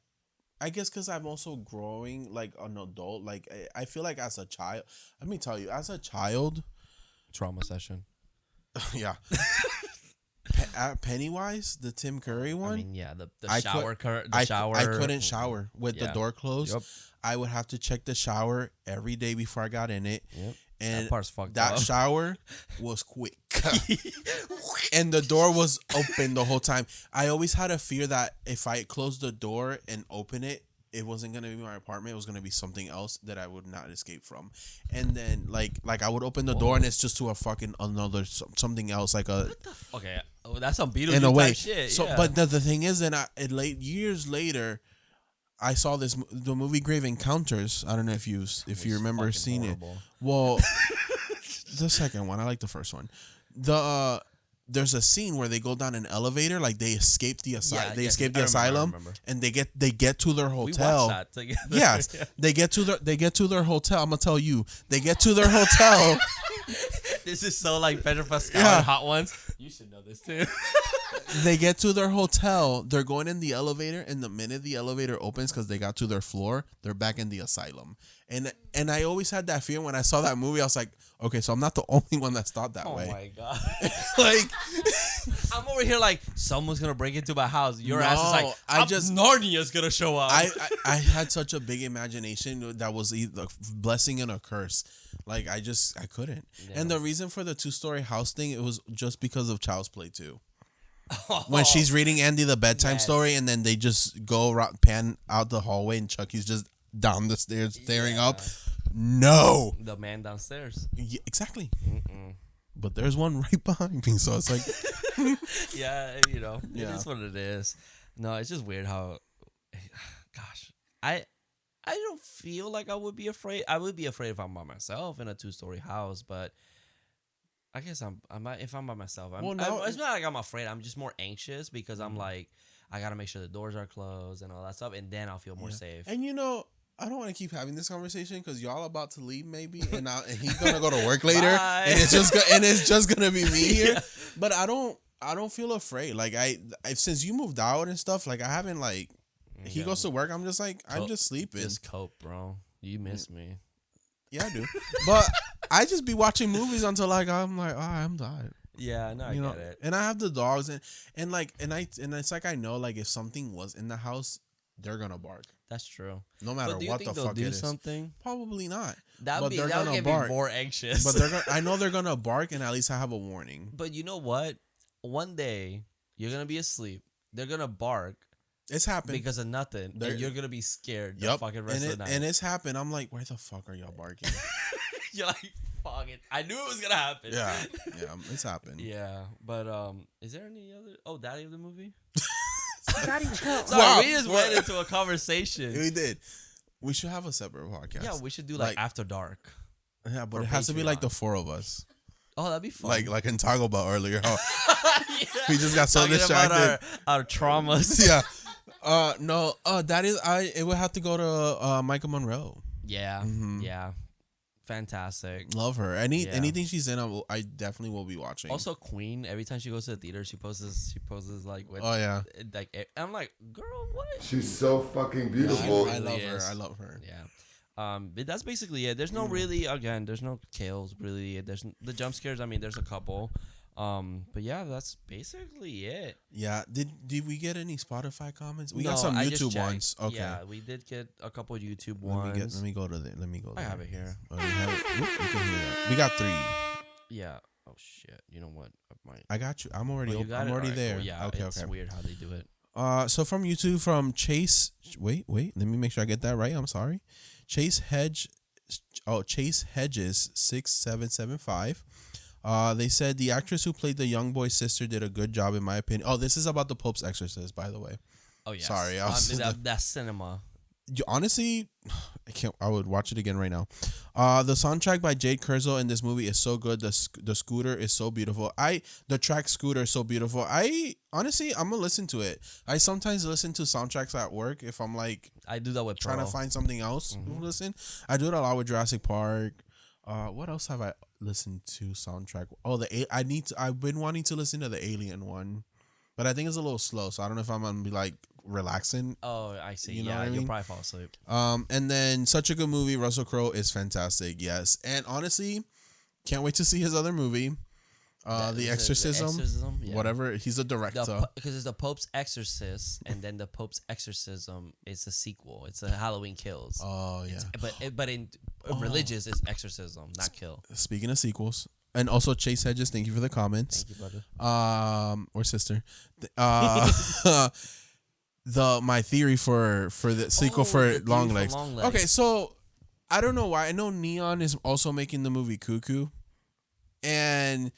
I guess because I'm also growing like an adult. Like I feel like as a child, let me tell you, as a child, trauma session. Yeah. Pennywise, the Tim Curry one. I mean, yeah, the shower. I couldn't shower with the door closed. Yep. I would have to check the shower every day before I got in it. Yep. And that part's fucked that up. shower was quick. And the door was open the whole time. I always had a fear that if I closed the door and open it, it wasn't gonna be my apartment. It was gonna be something else that I would not escape from. And then like I would open the door and it's just to a fucking another something else, like a okay. Oh, that's some Beetlejuice in a way. Type shit. So, yeah. But the thing is, then years later, I saw the movie Grave Encounters. I don't know if you remember seeing it. Well, the second one, I like the first one. There's a scene where they go down an elevator, like they escape the asylum. They escape the asylum, and they get to their hotel. We watched that together. Yes, they get to their hotel. I'm gonna tell you, they get to their hotel. This is so like Pedro Pascal and Hot Ones. You should know this too. They get to their hotel. They're going in the elevator, and the minute the elevator opens, because they got to their floor, they're back in the asylum. And I always had that fear when I saw that movie. I was like, okay, so I'm not the only one that's thought that way. Oh my god! Like, I'm over here like someone's gonna break into my house. Your ass is like, Narnia's gonna show up. I had such a big imagination that was either a blessing and a curse. Like I couldn't. Yeah. And the reason for the 2-story house thing, it was just because of Child's Play 2. When she's reading Andy the bedtime story, and then they just go around, pan out the hallway, and Chucky's just down the stairs staring up. No, the man downstairs. Yeah, exactly. But there's one right behind me, so it's like, yeah, it is what it is. No, it's just weird how, gosh, I don't feel like I would be afraid. I would be afraid if I'm by myself in a 2-story house, but I guess if I'm by myself. It's not like I'm afraid. I'm just more anxious because I'm like, I gotta make sure the doors are closed and all that stuff, and then I'll feel more safe. And I don't want to keep having this conversation because y'all about to leave maybe, and he's gonna go to work later, and it's just gonna be me here. But I don't feel afraid. Like I since you moved out and stuff, like I haven't like. He goes to work. I'm just like I'm just sleeping. Just cope, bro. You miss me. Yeah, I do. But I just be watching movies until like I'm like, oh, I'm tired. Yeah, no, I get it. And I have the dogs, and it's like I know like if something was in the house, they're gonna bark. That's true. No matter But do you what think the they'll fuck do it is. something? Probably not. That But they're would gonna get bark. me more anxious. But I know they're gonna bark, and at least I have a warning. But you know what? One day you're gonna be asleep. They're gonna bark. It's happened because of nothing, and you're gonna be scared the fucking rest of the night. And it's happened. I'm like, where the fuck are y'all barking? You're like, fuck it. I knew it was gonna happen. Yeah, it's happened. Yeah, but is there any other? Oh, Daddy of the movie. Daddy, Sorry, Wow. we just went into a conversation. We did. We should have a separate podcast. Yeah, we should do like After Dark. Yeah, but for it has to be like Patreon. the four of us. Oh, that'd be fun. Like in Taco Bell earlier. How Yeah. we just got so Talking distracted. about our traumas. Yeah. No. That is. It would have to go to Micah Monroe. Yeah. Mhm. Yeah. Fantastic. Love her. Yeah. Anything she's in, I definitely will be watching. Also, Queen. Every time she goes to the theater, she poses like with. Oh yeah. Like I'm like, girl, what? She's so fucking beautiful. I love really her. is. I love her. Yeah. But that's basically it. There's no there's no kills really. There's the jump scares. I mean, there's a couple. But yeah, that's basically it. Yeah. Did we get any Spotify comments? We No, got some I just YouTube checked. ones. Okay. Yeah, we did get a couple YouTube ones. Let me go to Let me go. I there. have it here. Oh, we have it. Oop, we can hear that. We got 3. Yeah. Oh shit. You know what? I got you. I'm already. Oh, you got I'm it? already Alright, there. cool. Yeah. Okay. It's Okay. weird how they do it. So from YouTube, from Chase. Wait. Let me make sure I get that right. I'm sorry. Chase Hedges 6775. They said the actress who played the young boy's sister did a good job, in my opinion. Oh, this is about the Pope's Exorcist, by the way. Oh yeah. Sorry, that's cinema. Honestly, I would watch it again right now. The soundtrack by Jade Kurzel in this movie is so good. The scooter is so beautiful. The track Scooter is so beautiful. I'm gonna listen to it. I sometimes listen to soundtracks at work if I'm like I do that with trying Pro. to find something else to listen. I do it a lot with Jurassic Park. What else have I listened to soundtrack? Oh, I've been wanting to listen to the Alien one, but I think it's a little slow, so I don't know if I'm gonna be like relaxing. Oh, I see. You know Yeah, what I you'll mean? probably fall asleep. And then such a good movie. Russell Crowe is fantastic. Yes, and honestly, can't wait to see his other movie, The Exorcism. Yeah. Whatever. He's a director. Because it's the Pope's Exorcist, and then the Pope's Exorcism is a sequel. It's a Halloween Kills. Oh yeah. But in religious, it's exorcism, not kill. Speaking of sequels, and also Chase Hedges, thank you for the comments. Thank you, brother. Or sister. My theory for the sequel for Longlegs. Okay, so I don't know why. I know Neon is also making the movie Cuckoo, and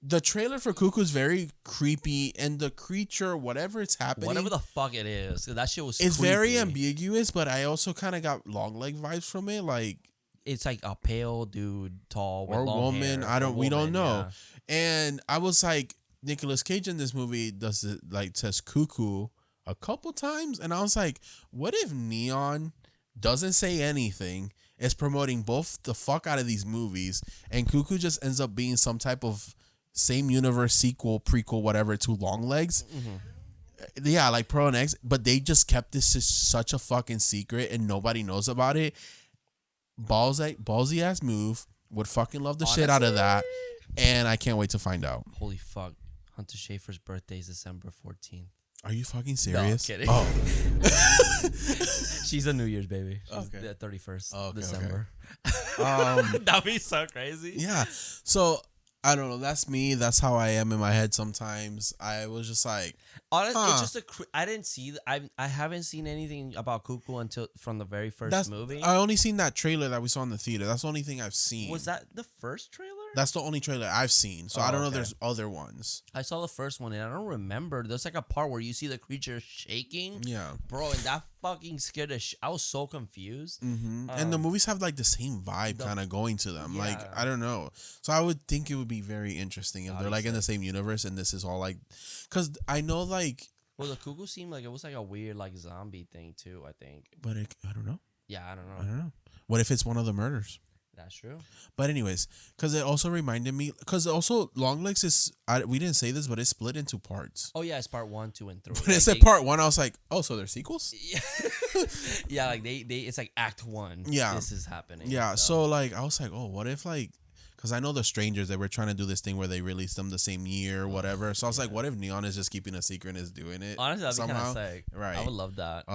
the trailer for Cuckoo is very creepy, and the creature, whatever it's happening, Whatever the fuck it is, that shit was. it's creepy. very ambiguous. But I also kind of got Longleg vibes from it, like It's like a pale dude, tall, with or long woman. hair, We don't know. yeah. And I was like, Nicolas Cage in this movie says cuckoo a couple times, and I was like, what if Neon doesn't say anything, is promoting both the fuck out of these movies, and Cuckoo just ends up being some type of same universe sequel, prequel, whatever to Longlegs? Yeah, like Pro and X, but they just kept this just such a fucking secret, and nobody knows about it. Ballsy ass move. Would fucking love the shit out of that, and I can't wait to find out. Holy fuck! Hunter Schafer's birthday is December 14th. Are you fucking serious? No, I'm kidding. Oh, She's a New Year's baby. She's Okay. the 31st Oh, okay, December. That'd be so crazy. yeah. So I don't know. That's me. That's how I am in my head sometimes. I was just like, Honestly, it's just I didn't see. I haven't seen anything about Cuckoo until from the very first movie. I only seen that trailer that we saw in the theater. That's the only thing I've seen. Was that the first trailer? That's the only trailer I've seen. So I don't know. okay. There's other ones. I saw the first one and I don't remember. There's like a part where you see the creature shaking. Yeah. Bro, and that fucking scared the I was so confused. And the movies have like the same vibe kind of going to them. Like, Yeah. I don't know. So I would think it would be very interesting if they're like in the same universe and this is all like, because I know like, Well, the Cuckoo seemed like it was like a weird like zombie thing too, I think. but I don't know. Yeah, I don't know. I don't know. What if it's one of the murders? That's true. But anyways, because it also reminded me, because also Longlegs is, we didn't say this, but it's split into parts. Oh yeah, it's part 1, 2, and 3. When it said part 1, I was like, oh, so they're sequels? Yeah, yeah, like they it's like Act 1. Yeah. This is happening. Yeah, so like, I was like, oh, what if like, because I know the Strangers, they were trying to do this thing where they released them the same year or whatever. So I was like, what if Neon is just keeping a secret and is doing it? Honestly, that'd be kind somehow? of sick. Right. I would love that.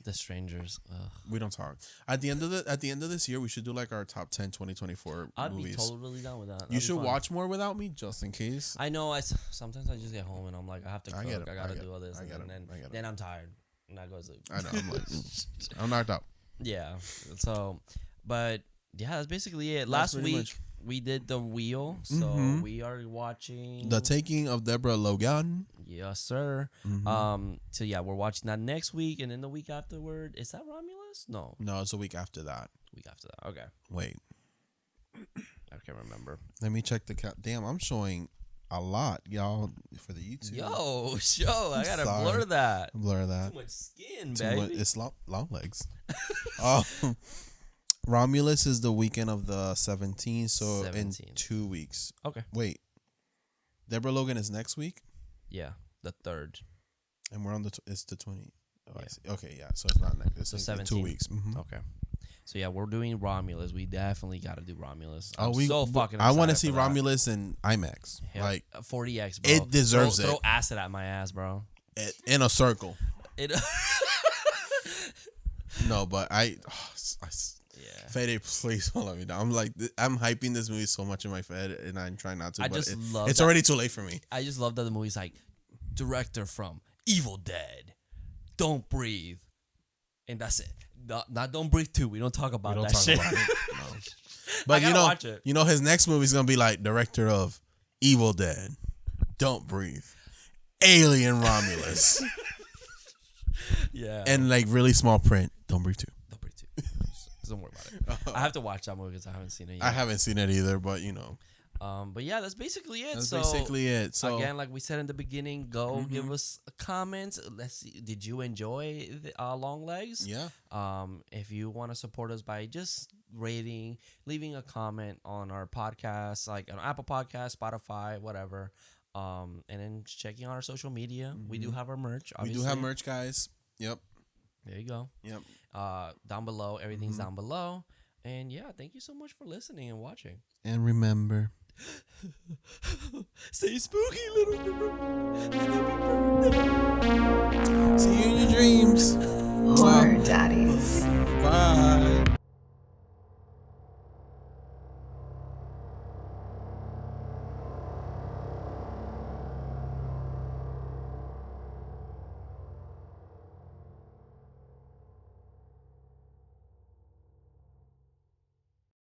The Strangers. Ugh. We don't talk. At the end of this year, we should do like our top 10 2024 I'd movies. be totally down with that. You should watch more without me, just in case. I know. Sometimes I just get home and I'm like, I have to cook. I gotta do all this. Then I'm tired and I go to sleep. I know. I'm like, I'm knocked out. Yeah. So, but yeah, that's basically it. Last week we did The Wheel, so we are watching The Taking of Deborah Logan. Yes, sir. So yeah, we're watching that next week, and then the week afterward, is that Romulus? No, it's a week after that. Week after that. Okay. Wait, I can't remember. let me check the count. Damn, I'm showing a lot, y'all, for the YouTube. Yo, I gotta blur that. Blur that. Too much skin, baby. It's long legs. Romulus is the weekend of the 17th, so 17th. in 2 weeks. Okay. Wait, Deborah Logan is next week, Yeah, the 3rd. and we're on it's the 20th. Oh, Yeah. I see. Okay, yeah, so it's not next. It's So in 17. 2 weeks. Okay. So yeah, we're doing Romulus. We definitely got to do Romulus. Oh, I'm so fucking I want to excited see for that. Romulus in IMAX, Yeah, like 40x, bro. it deserves Throw acid at my ass, bro. in a circle. It. No, but yeah. Fede, please don't let me down. I'm like, I'm hyping this movie so much in my head, and I'm trying not to. I but just love. It's that. already too late for me. I just love that the movie's like director from Evil Dead, Don't Breathe, and that's it. Not Don't Breathe 2. We don't talk about that shit. About it. No. But watch it. his next movie's gonna be like director of Evil Dead, Don't Breathe, Alien Romulus, Yeah, and like really small print, Don't Breathe 2. Don't Breathe 2. Don't worry about it. I have to watch that movie because I haven't seen it yet. I haven't seen it either, but But yeah, that's basically it. that's basically it. So again, like we said in the beginning, give us a comment. Let's see. Did you enjoy Long Legs? yeah, If you want to support us by just leaving a comment on our podcast, like on Apple Podcast, Spotify, whatever. And then checking out our social media. We do have our merch. Obviously. we do have merch, guys. Yep. There you go. Yep. Down below, everything's down below. And yeah, thank you so much for listening and watching. And remember, stay spooky, little girl. see you in your dreams. Horror Daddies.